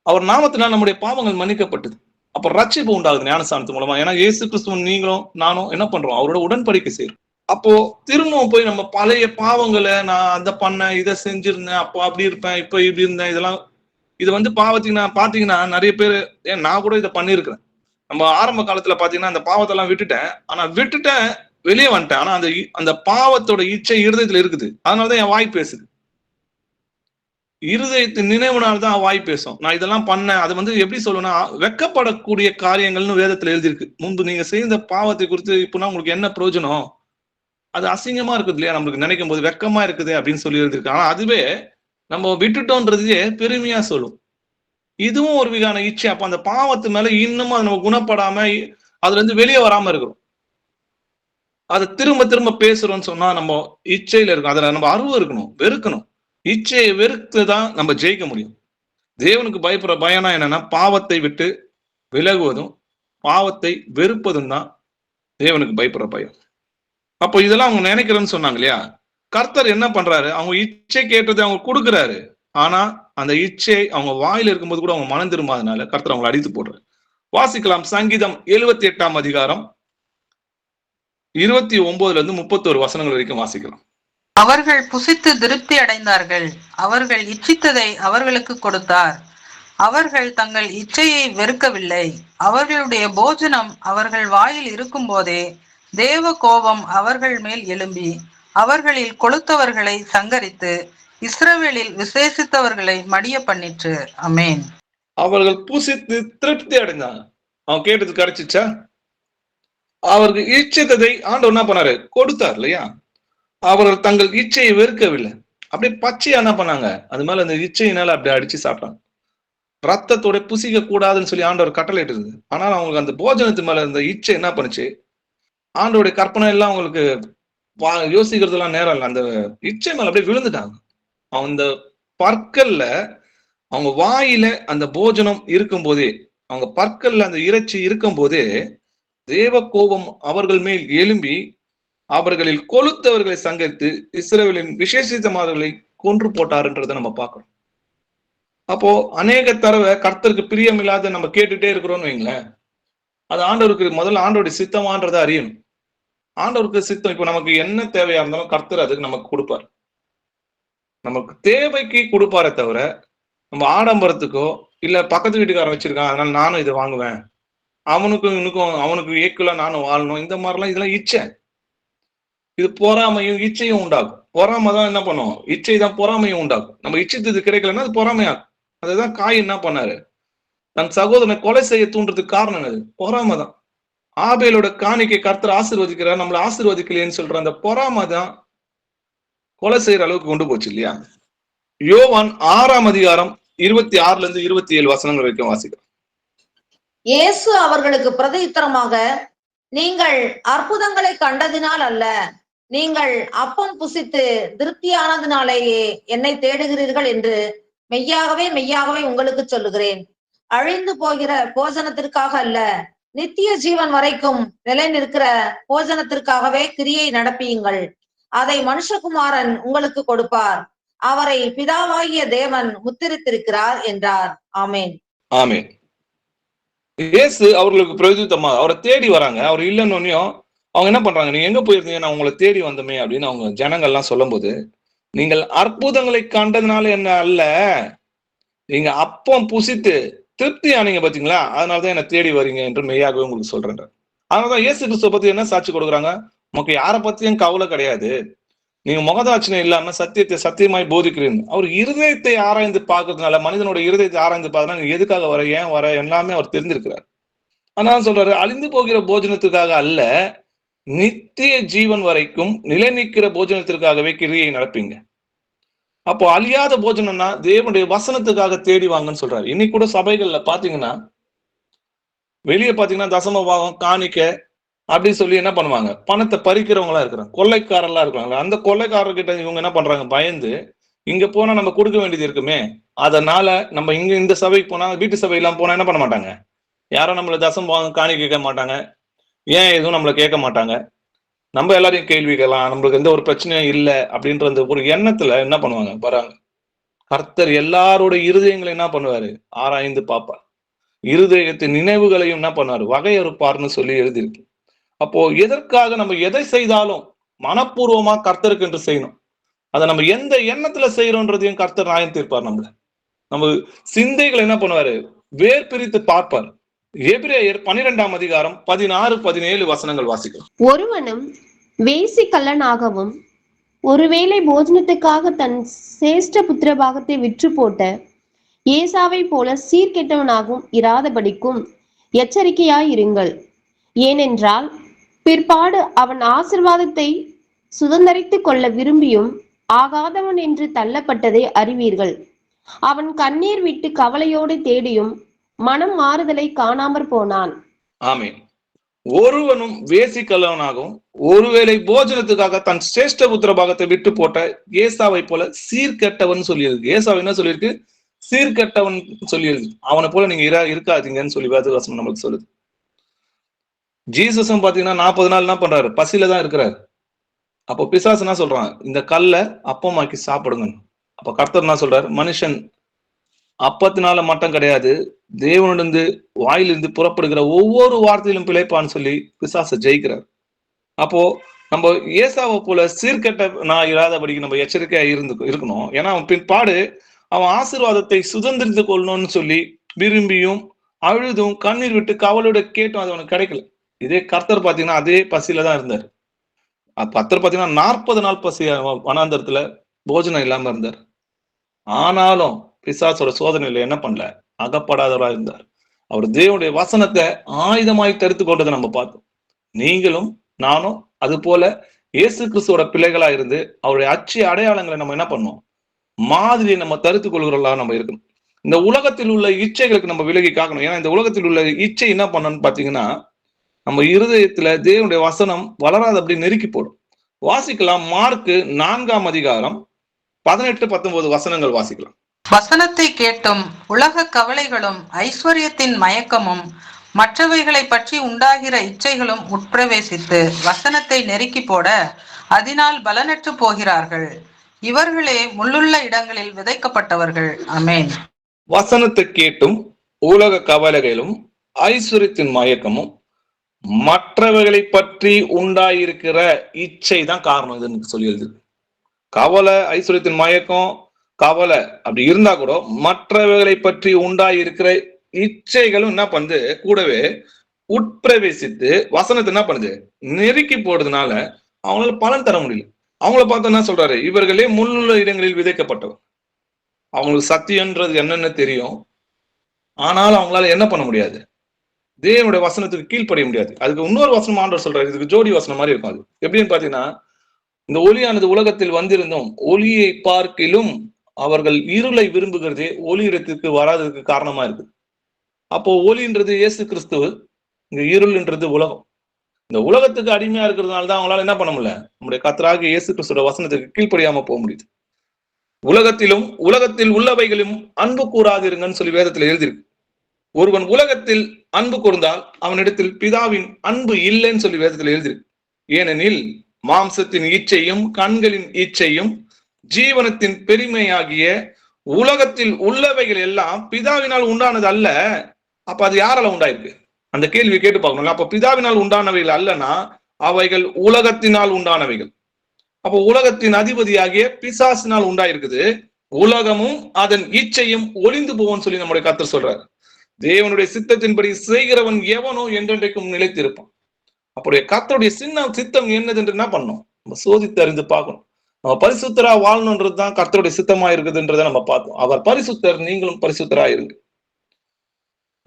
அவர் நாமத்தினால் நம்முடைய பாவங்கள் மன்னிக்கப்பட்டது. அப்ப ரட்சிப்பு உண்டாகுது ஞானஸ்தானத்து மூலமா. ஏன்னா இயேசு கிறிஸ்துவன் நீங்களும் நானும் என்ன பண்றோம்? அவரோட உடன்படிக்கை செய்யறோம். அப்போ திரும்பவும் போய் நம்ம பழைய பாவங்களை, நான் அதை பண்ணேன், இதை செஞ்சிருந்தேன், அப்போ அப்படி இருப்பேன், இப்ப இப்படி இருந்தேன், இதெல்லாம் இது பாத்தீங்கன்னா நிறைய பேர், ஏன் நான் கூட இதை பண்ணிருக்கிறேன். நம்ம ஆரம்ப காலத்துல பாத்தீங்கன்னா அந்த பாவத்தெல்லாம் விட்டுட்டேன், வெளியே வந்துட்டேன். ஆனா அந்த பாவத்தோட இச்சை இருதயத்துல இருக்குது. அதனாலதான் என் வாய் பேசுது. இருதயத்தின் நினைவுனால்தான் வாய் பேசும். நான் இதெல்லாம் பண்ணேன். அது எப்படி சொல்லணும்னா, வெக்கப்படக்கூடிய காரியங்கள்னு வேதத்துல எழுதியிருக்கு. முன்பு நீங்க செய்த பாவத்தை குறித்து இப்பனா உங்களுக்கு என்ன பிரயோஜனம்? அது அசிங்கமா இருக்குது இல்லையா? நம்மளுக்கு நினைக்கும் போது வெக்கமா இருக்குது அப்படின்னு சொல்லி எழுதியிருக்கு. ஆனா அதுவே நம்ம விட்டுட்டோன்றதே பெருமையா சொல்லும். இதுவும் ஒரு விதமான இச்சை. அப்ப அந்த பாவத்து மேல இன்னமும் அது நம்ம குணப்படாம அதுல இருந்து வெளியே வராம இருக்கிறோம். அதை திரும்ப திரும்ப பேசுறோம்னு சொன்னா நம்ம இச்சையில இருக்கும். அதுல நம்ம அருவம் இருக்கணும், வெறுக்கணும். இச்சையை வெறுத்துதான் நம்ம ஜெயிக்க முடியும். தேவனுக்கு பயப்படுற பயம்னா என்னன்னா, பாவத்தை விட்டு விலகுவதும் பாவத்தை வெறுப்பதும் தான் தேவனுக்கு பயப்படுற பயம். அப்போ இதெல்லாம் அவங்க நினைக்கிறேன்னு சொன்னாங்க இல்லையா? கர்த்தர் என்ன பண்றாரு? அவங்க இச்சை கேட்டதை அவங்க கொடுக்குறாரு. ஆனா அந்த இச்சை அவங்க வாயில இருக்கும்போது கூட அவங்க மனம் திரும்பாதனால கர்த்தர் அவங்களை அடித்து போடுறாரு. வாசிக்கலாம். சங்கீதம் 78 அதிகாரம் 29 31 வசனங்கள் வரைக்கும் வாசிக்கலாம். அவர்கள் புசித்து திருப்தி அடைந்தார்கள். அவர்கள் இச்சித்ததை அவர்களுக்கு கொடுத்தார். அவர்கள் தங்கள் இச்சையை வெறுக்கவில்லை. அவர்களுடைய போஜனம் அவர்கள் வாயில் இருக்கும் போதே தேவ கோபம் அவர்கள் மேல் எழும்பி அவர்களில் கொளுத்தவர்களை சங்கரித்து இஸ்ரவேலில் விசேஷித்தவர்களை மடிய பண்ணிற்று. ஆமென். அவர்கள் புசித்து திருப்தி அடைந்தாங்க. அவன் கேட்டது கிடைச்சிச்சா? அவருக்கு இச்சித்ததை ஆண்டவர் என்ன பண்ணாரு? கொடுத்தார் இல்லையா? அவர்கள் தங்கள் இச்சையை வெறுக்கவில்லை. அப்படியே பச்சையா என்ன பண்ணாங்க? அது மேல அந்த இச்சையினால அப்படியே அடிச்சு சாப்பிட்டாங்க. ரத்தத்தோட புசிக்க கூடாதுன்னு சொல்லி ஆண்டவர் கட்டளையிட்டு இருந்தது. ஆனால் அவங்களுக்கு அந்த போஜனத்து மேல இருந்த இச்சை என்ன பண்ணுச்சு? ஆண்டோடைய கற்பனை எல்லாம் அவங்களுக்கு யோசிக்கிறது எல்லாம் நேரம் இல்லை. அந்த இச்சை மேல அப்படியே விழுந்துட்டாங்க. அந்த பற்கள்ல, அவங்க வாயில அந்த போஜனம் இருக்கும் போதே, அவங்க பற்கள்ல அந்த இறைச்சி இருக்கும் போதே தேவ கோபம் அவர்கள் மேல் எழும்பி அவர்களில் கொளுத்தவர்களை சங்கரித்து இஸ்ரவேலின் விசேஷித்தமானவர்களை கொன்று போட்டாருன்றதை நம்ம பார்க்கிறோம். அப்போ அநேக தடவை கர்த்தருக்கு பிரியமில்லாத நம்ம கேட்டுட்டே இருக்கிறோம்னு வைங்களேன், அது ஆண்டவருக்கு முதல்ல ஆண்டவருடைய சித்தமான்றதை அறியணும். ஆண்டவருக்கு சித்தம். இப்போ நமக்கு என்ன தேவையா இருந்தாலும் கர்த்தர் அதுக்கு நமக்கு கொடுப்பார். நமக்கு தேவைக்கு கொடுப்பாரே தவிர, நம்ம ஆடம்பரத்துக்கோ இல்ல பக்கத்து வீட்டுக்காரன் வச்சிருக்கான் அதனால நானும் இதை வாங்குவேன், அவனுக்கு ஏக்குல நானும் வாழணும், இந்த மாதிரிலாம் இதெல்லாம் இச்சை. இது பொறாமையும் இச்சையும் உண்டாகும். பொறாமை தான் என்ன பண்ணும்? இச்சை தான் பொறாமையும் உண்டாகும். நம்ம இச்சித்தது கிடைக்கலன்னா அது பொறாமையாகும். அதுதான் காய் என்ன பண்ணாரு? தன் சகோதரனை கொலை செய்ய தூண்டுறதுக்கு காரணம் என்னது? பொறாமை தான். ஆபேலோட காணிக்கை கர்த்தர் ஆசீர்வதிக்கிறார், நம்மளை ஆசீர்வதிக்கலையேன்னு சொல்ற அந்த பொறாமை தான் கொலை செய்யற அளவுக்கு கொண்டு போச்சு இல்லையா? யோவான் 6 அதிகாரம் 26 27 வசனங்கள் வரைக்கும் வாசிக்கிறோம். இயேசு அவர்களுக்கு பிரதியுத்தரமாக, நீங்கள் அற்புதங்களை கண்டதினால் அல்ல, நீங்கள் அப்பம் புசித்து திருப்தியானதினாலேயே என்னை தேடுகிறீர்கள் என்று மெய்யாகவே மெய்யாகவே உங்களுக்கு சொல்லுகிறேன். அழிந்து போகிற போஜனத்திற்காக அல்ல, நித்திய ஜீவன் வரைக்கும் நிலை நிற்கிற போஜனத்திற்காகவே கிரியை நடப்பியுங்கள். அதை மனுஷகுமாரன் உங்களுக்கு கொடுப்பார். அவரை பிதாவாகிய தேவன் முத்திரித்திருக்கிறார் என்றார். ஆமேன். ஆமேன். இயேசு அவர்களுக்கு பிரதியுத்தரமாக அவரை தேடி வராங்க. அவர் இல்லைன்னு அவங்க என்ன பண்றாங்க? நீங்க எங்க போயிருந்தீங்க? நான் உங்களை தேடி வந்தோமே அப்படின்னு அவங்க ஜனங்கள்லாம் சொல்லும் போது, நீங்கள் அற்புதங்களை கண்டதுனால என்ன அல்ல, நீங்க அப்பம் புசித்து திருப்தி ஆனீங்க பாத்தீங்களா, அதனாலதான் என்ன தேடி வரீங்க என்று மெய்யாகவே உங்களுக்கு சொல்றேன். அதனாலதான் இயேசு கிறிஸ்துவ பத்தி என்ன சாட்சி கொடுக்குறாங்க? உனக்கு யாரை பத்தியும் கவலை கிடையாது, நீங்க முகதாட்சணை இல்லாம சத்தியத்தை சத்தியமாய் போதிக்கிறீங்க. அவர் இருதயத்தை ஆராய்ந்து பார்க்கறதுனால, மனிதனோட இருதயத்தை ஆராய்ந்து பார்த்ததுனால நீங்க எதுக்காக வர, ஏன் வர, எல்லாமே அவர் தெரிஞ்சிருக்கிறார். ஆனா சொல்றாரு, அழிந்து போகிற போஜனத்துக்காக அல்ல, நித்திய ஜீவன் வரைக்கும் நிலை நிற்கிற போஜனத்திற்காகவே கிரியை நடப்பீங்க. அப்போ அழியாத போஜனம்னா தேவனுடைய வசனத்துக்காக தேடி வாங்கன்னு சொல்றாரு. இன்னைக்கு கூட சபைகள்ல பாத்தீங்கன்னா, வெளியே பாத்தீங்கன்னா தசம பாகம் காணிக்க அப்படின்னு சொல்லி என்ன பண்ணுவாங்க? பணத்தை பறிக்கிறவங்களா இருக்கிறாங்க, கொள்ளைக்காரர்களா இருக்கிறாங்க. அந்த கொள்ளைக்காரர்கிட்ட இவங்க என்ன பண்றாங்க? பயந்து இங்க போனா நம்ம கொடுக்க வேண்டியது இருக்குமே, அதனால நம்ம இங்க இந்த சபைக்கு போனா, வீட்டு சபையெல்லாம் போனா என்ன பண்ண மாட்டாங்க? யாரும் நம்மள தசம் பாகம் காணிக்க கேட்க மாட்டாங்க, ஏன் எதுவும் நம்மளை கேட்க மாட்டாங்க, நம்ம எல்லாரையும் கேள்வி கேட்கலாம், நம்மளுக்கு எந்த ஒரு பிரச்சனையும் இல்லை அப்படின்ற அந்த ஒரு எண்ணத்துல என்ன பண்ணுவாங்க வராங்க. கர்த்தர் எல்லாரோட இருதயங்களை என்ன பண்ணுவாரு, ஆராய்ந்து பார்ப்பார். இருதயத்தின் நினைவுகளையும் என்ன பண்ணாரு, வகையறுப்பார்னு சொல்லி எழுதியிருக்கு. அப்போ எதற்காக நம்ம எதை செய்தாலும் மனப்பூர்வமா கர்த்தருக்கு என்று செய்யணும். அதை நம்ம எந்த எண்ணத்துல செய்யறோன்றதையும் கர்த்தர் நியாயம் தீர்ப்பார். நம்ம சிந்தைகளை என்ன பண்ணுவாரு, வேர் பிரித்து பார்ப்பார். எபிரேயர் 12ஆம் அதிகாரம் 16, 17 வசனங்கள் வாசிக்கலாம். ஒருவனும் வேசி கள்ளனாகவும் ஒருவேளை போஜனத்துக்காக தன் சேஷ்ட புத்திர பாகத்தை விற்று போட்ட ஏசாவை போல சீர்கெட்டவனாகவும் இராதபடிக்கும் எச்சரிக்கையாயிருங்கள். ஏனென்றால் பிற்பாடு அவன் ஆசீர்வாதத்தை சுதந்தரித்துக் கொள்ள விரும்பியும் ஆகாதவன் என்று தள்ளப்பட்டதை அறிவீர்கள். அவன் கண்ணீர் விட்டு கவலையோடு தேடியும் மனம் மாறுதலை காணாமற் போனான். ஆமென். ஒருவனும் வேசிக்கல்லவனாகவும் ஒருவேளை போஜனத்துக்காக தன் சிரேஷ்ட புத்திர பாகத்தை விட்டு போட்ட ஏசாவை போல சீர்கெட்டவன் சொல்லியிருக்கு. ஏசாவை என்ன சொல்லியிருக்கு, சீர்கெட்டவன் சொல்லியிருக்கு. அவனை போல நீங்க இருக்காதீங்கன்னு சொல்லி வேதவசனம் நம்மளுக்கு சொல்லுது. ஜீசஸும் பாத்தீங்கன்னா 40 நாள் என்ன பண்றாரு, பசியில தான் இருக்கிறாரு. அப்போ பிசாசு என்ன சொல்றான், இந்த கல்லை அப்பமாக்கி சாப்பிடுங்க. அப்ப கர்த்தர் என்ன சொல்றாரு, மனுஷன் அப்பத்தினால மட்டும் கிடையாது, தேவனிலிருந்து வாயிலிருந்து புறப்படுகிற ஒவ்வொரு வார்த்தையிலும் பிழைப்பான்னு சொல்லி பிசாசை ஜெயிக்கிறார். அப்போ நம்ம ஏசாவை போல சீர்கெட்ட நான் இராதபடிக்கு நம்ம எச்சரிக்கையா இருக்கணும். ஏன்னா அவன் பிற்பாடு அவன் ஆசீர்வாதத்தை சுதந்திரித்து கொள்ளணும்னு சொல்லி விரும்பியும் அழுதும் கண்ணீர் விட்டு கவலையோட கேட்டும் அது அவனுக்கு கிடைக்கல. இதே கர்த்தர் பாத்தீங்கன்னா அதே பசியில தான் இருந்தார். கர்த்தர் பாத்தீங்கன்னா 40 நாள் பசி வனாந்தரத்துல போஜனம் இல்லாம இருந்தார். ஆனாலும் பிசாசோட சோதனையில என்ன பண்ணல, அகப்படாதவராக இருந்தார். அவர் தேவனுடைய வசனத்தை ஆயுதமாய் தரித்து கொண்டதை நம்ம பார்த்தோம். நீங்களும் நானும் அது போல இயேசு கிறிஸ்துவோட பிள்ளைகளா இருந்து அவருடைய அச்சு அடையாளங்களை நம்ம என்ன பண்ணோம், மாதிரியை நம்ம தரித்து கொள்கிறவர்களா நம்ம இருக்கணும். இந்த உலகத்தில் உள்ள இச்சைகளுக்கு நம்ம விலகி காக்கணும். ஏன்னா இந்த உலகத்தில் உள்ள இச்சை என்ன பண்ணணும்னு பாத்தீங்கன்னா, நம்ம இருதயத்துல தேவனுடைய வசனம் வளராத அப்படி நெருக்கி போடும். வாசிக்கலாம். மார்க்கு 4ஆம் அதிகாரம் 18, 19 வசனங்கள் வாசிக்கலாம். வசனத்தை கேட்டும் உலக கவலைகளும் ஐஸ்வர்யத்தின் மயக்கமும் மற்றவைகளை பற்றி உண்டாகிற இச்சைகளும் உட்பிரவேசித்து வசனத்தை நெருக்கி போட அதனால் பலனற்று போகிறார்கள். இவர்களே முள்ளுள்ள இடங்களில் விதைக்கப்பட்டவர்கள். ஆமென். வசனத்தை கேட்டும் உலக கவலைகளும் ஐஸ்வர்யத்தின் மயக்கமும் மற்றவைகளை பற்றி உண்டாயிருக்கிற இச்சை தான் காரணம். இதுன்னு சொல்லி எழுது. கவலை, ஐஸ்வர்யத்தின் மயக்கம், கவலை அப்படி இருந்தா கூட மற்றவைகளை பற்றி உண்டாயிருக்கிற இச்சைகளும் என்ன பண்ணுது, கூடவே உட்பிரவேசித்து வசனத்தை என்ன பண்ணுது, நெருக்கி போடுறதுனால அவங்களால பலன் தர முடியல. அவங்கள பார்த்து என்ன சொல்றாரு, இவர்களே முள்ளுள்ள இடங்களில் விதைக்கப்பட்டவர். அவங்களுக்கு சத்தியன்றது என்னன்னு தெரியும், ஆனாலும் அவங்களால என்ன பண்ண முடியாது, தேவனுடைய வசனத்துக்கு கீழ்ப்படிய முடியாது. அதுக்கு இன்னொரு வசனம் ஆண்டவர் சொல்றாரு, இதுக்கு ஜோடி வசனம் மாதிரி இருக்கும். அது எப்படின்னு பாத்தீங்கன்னா, இந்த ஒளியானது உலகத்தில் வந்திருந்தோம், ஒளியை பார்க்கிலும் அவர்கள் இருளை விரும்புகிறதே ஒளி இடத்திற்கு வராததுக்கு காரணமா இருக்கு. அப்போ ஒளின்றது இயேசு கிறிஸ்துவ, இங்க இருள்ன்றது உலகம். இந்த உலகத்துக்கு அடிமையா இருக்கிறதுனால தான் அவங்களால என்ன பண்ண முடியல, நம்முடைய கர்த்தராகிய இயேசு கிறிஸ்துவோட வசனத்துக்கு கீழ்ப்படியாம போக முடியுது. உலகத்திலும் உலகத்தில் உள்ளவைகளும் அன்பு கூறாதிருங்கன்னு சொல்லி வேதத்துல எழுதியிருக்கு. ஒருவன் உலகத்தில் அன்பு கூர்ந்தால் அவனிடத்தில் பிதாவின் அன்பு இல்லைன்னு சொல்லி வேதத்தில் எழுதிருக்கு. ஏனெனில் மாம்சத்தின் இச்சையும் கண்களின் இச்சையும் ஜீவனத்தின் பெருமையாகிய உலகத்தில் உள்ளவைகள் எல்லாம் பிதாவினால் உண்டானது அல்ல. அப்ப அது யாரால உண்டாயிருக்கு, அந்த கேள்வி கேட்டு பார்க்கணும். அப்ப பிதாவினால் உண்டானவைகள் அல்லனா அவைகள் உலகத்தினால் உண்டானவைகள். அப்போ உலகத்தின் அதிபதியாகிய பிசாசினால் உண்டாயிருக்குது. உலகமும் அதன் இச்சையும் ஒளிந்து போவோம்னு சொல்லி நம்முடைய கர்த்தர் சொல்றாரு. தேவனுடைய சித்தத்தின்படி செய்கிறவன் எவனோ என்றென்றைக்கும் நிலைத்திருப்பான். அப்படியே கர்த்தருடைய சித்தம் என்னது என்று என்ன பண்ணணும், நம்ம சோதித்து அறிந்து பார்க்கணும். நம்ம பரிசுத்தரா வாழணும்ன்றதுதான் கர்த்தருடைய சித்தமா இருக்குதுன்றதை நம்ம பார்த்தோம். அவர் பரிசுத்தர், நீங்களும் பரிசுத்தரா இருங்க.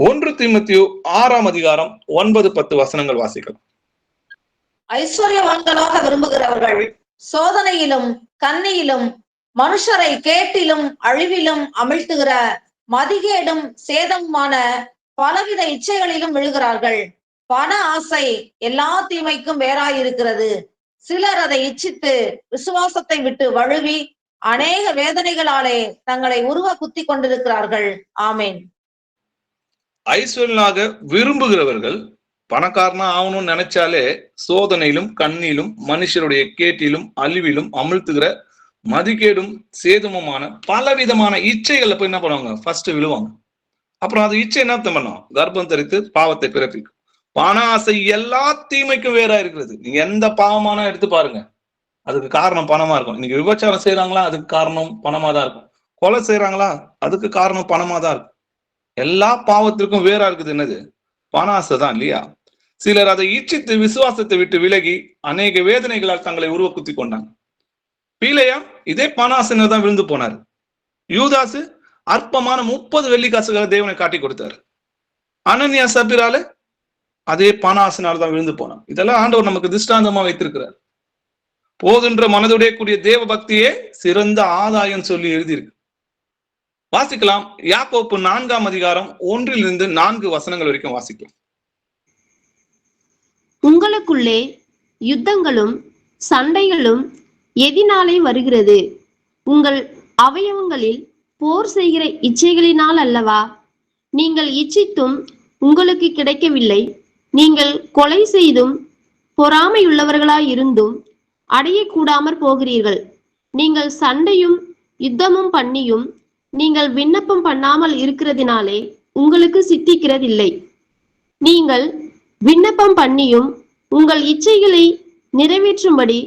1 தீமோத்தேயு 6ஆம் அதிகாரம் 9, 10 வசனங்கள் வாசிக்கலாம். ஐஸ்வர்யவான்களாக விரும்புகிறவர்கள் சோதனையிலும் கண்ணியிலும் மனுஷரை கேட்டிலும் அழிவிலும் அமிழ்த்துகிற மதிகேடும் சேதமுமான பலவித இச்சைகளிலும் விழுகிறார்கள். பண ஆசை எல்லா தீமைக்கும் வேறாயிருக்கிறது. சிலர் அதை இச்சித்து விசுவாசத்தை விட்டு வழுவி அநேக வேதனைகளாலே தங்களை உருவ குத்தி கொண்டிருக்கிறார்கள். ஆமேன். ஐஸ்வர்யனாக விரும்புகிறவர்கள் பணக்காரனா ஆகணும்னு நினைச்சாலே சோதனையிலும் கண்ணிலும் மனுஷருடைய கேட்டிலும் அழிவிலும் அமிழ்த்துகிற மதிக்கேடும் சேதமுமான பலவிதமான இச்சைகள்ல போய் என்ன பண்ணுவாங்க, ஃபர்ஸ்ட் விழுவாங்க. அப்புறம் அது இச்சை என்ன பண்ணும், கர்ப்பம் தரித்து பாவத்தை பிறப்பிக்கும். பண ஆசை எல்லா தீமைக்கும் வேறா இருக்கிறது. நீங்க எந்த பாவமான எடுத்து பாருங்க, அதுக்கு காரணம் பணமா இருக்கும். இன்னைக்கு விபச்சாரம் செய்யறாங்களா, அதுக்கு காரணம் பணமா தான் இருக்கும். கொலை செய்யறாங்களா, அதுக்கு காரணம் பணமா தான் இருக்கும். எல்லா பாவத்திற்கும் வேறா இருக்குது என்னது, பண ஆசை தான் இல்லையா? சிலர் அதை இச்சித்து விசுவாசத்தை விட்டு விலகி அநேக வேதனைகளால் தங்களை உருவக்குத்தி கொண்டாங்க. பீலையா இதே பண ஆசையினர் தான் விழுந்து போனார். யூதாசு அற்பமான 30 வெள்ளிக்காசுகளை தேவனை காட்டி கொடுத்தாரு. அனன்யா சபிரால அதே பண ஆசையினால் தான் விழுந்து போனான். இதெல்லாம் ஆண்டவர் நமக்கு திருஷ்டாந்தமா வைத்திருக்கிறார். போதுன்ற மனதுடைய கூடிய தேவ பக்தியே சிறந்த ஆதாயம் சொல்லி எழுதியிருக்கு. வாசிக்கலாம். யாக்கோப்பு 4ஆம் அதிகாரம் 1-4 வசனங்கள் வரைக்கும் வாசிக்கலாம். உங்களுக்குள்ளே யுத்தங்களும் சண்டைகளும் எதினாலே வருகிறது? உங்கள் அவயவங்களில் போர் செய்கிற இச்சைகளினால் அல்லவா? நீங்கள் இச்சித்தும் உங்களுக்கு கிடைக்கவில்லை. நீங்கள் கொலை செய்தும் பொறாமையுள்ளவர்களாயிருந்தும் அடையக்கூடாமற் போகிறீர்கள். நீங்கள் சண்டையும் யுத்தமும் பண்ணியும் நீங்கள் விண்ணப்பம் பண்ணாமல் இருக்கிறதினாலே உங்களுக்கு சித்திக்கிறதில்லை. நீங்கள் விண்ணப்பம் பண்ணியும் உங்கள் இச்சைகளை நிறைவேற்றும்படி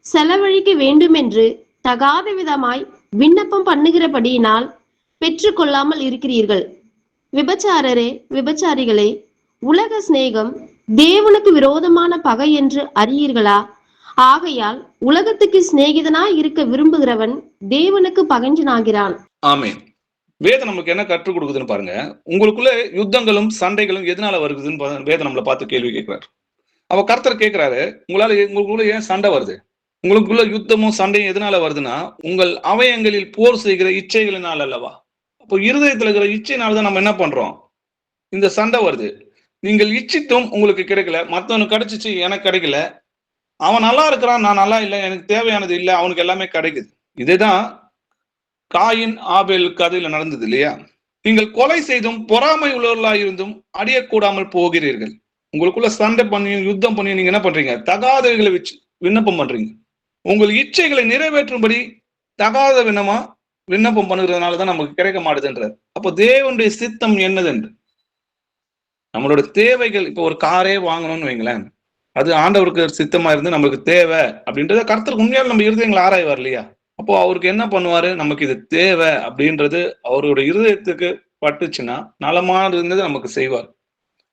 செலவழிக்க வேண்டுமென்று தகாத விதமாய் விண்ணப்பம் பண்ணுகிறபடியினால் பெற்றுக்கொள்ளாமல் இருக்கிறீர்கள். விபச்சாரரே, விபச்சாரிகளே, உலக சிநேகம் தேவனுக்கு விரோதமான பகை என்று அறியீர்களா? ஆகையால் உலகத்துக்கு சிநேகிதனாய் இருக்க விரும்புகிறவன் தேவனுக்கு பகைஞனாகிறான். ஆமென். வேதம் நமக்கு என்ன கற்றுக் கொடுக்குதுன்னு பாருங்க. உங்களுக்குள்ள யுத்தங்களும் சண்டைகளும் எதனால வருகுதுன்னு வேதம் நம்மளை பார்த்து கேள்வி கேட்கிறாரு. அவ கர்த்தர் கேட்கிறாரு, உங்களுக்குள்ள ஏன் சண்டை வருது, உங்களுக்குள்ள யுத்தமும் சண்டையும் எதனால வருதுன்னா உங்கள் அவயங்களில் போர் செய்கிற இச்சைகளினால் அல்லவா? அப்போ இருதயத்துல இருக்கிற இச்சையினால்தான் நம்ம என்ன பண்றோம், இந்த சண்டை வருது. நீங்கள் இச்சித்தும் உங்களுக்கு கிடைக்கல, மற்றவனுக்கு கிடைச்சிச்சு எனக்கு கிடைக்கல, அவன் நல்லா இருக்கிறான் நான் நல்லா இல்லை, எனக்கு தேவையானது இல்லை, அவனுக்கு எல்லாமே கிடைக்குது. இதேதான் காயின் ஆபேல் கதையில நடந்தது இல்லையா? நீங்கள் கொலை செய்தும் பொறாமை உள்ளவர்களாக இருந்தும் அடியக்கூடாமல் போகிறீர்கள். உங்களுக்குள்ள சண்டை பண்ணியும் யுத்தம் பண்ணியும் நீங்க என்ன பண்றீங்க, தகாதவைகளை வச்சு விண்ணப்பம் பண்றீங்க. உங்கள் இச்சைகளை நிறைவேற்றும்படி தகாத விண்ணப்பம் பண்ணுகிறதுனாலதான் நமக்கு கிடைக்க மாட்டுதுன்றார். அப்போ தேவனுடைய சித்தம் என்னதென்று, நம்மளோட தேவைகள், இப்போ ஒரு காரே வாங்கணும்னு வைங்களேன், அது ஆண்டவருக்கு சித்தமா இருந்து நம்மளுக்கு தேவை அப்படின்றத கர்த்தருக்கு உண்மையால நம்ம இருதயங்களை ஆராய்வார் இல்லையா? அப்போ அவருக்கு என்ன பண்ணுவாரு, நமக்கு இது தேவை அப்படின்றது அவருடைய இருதயத்துக்கு பட்டுச்சுன்னா நலமானது இருந்தது நமக்கு செய்வார்.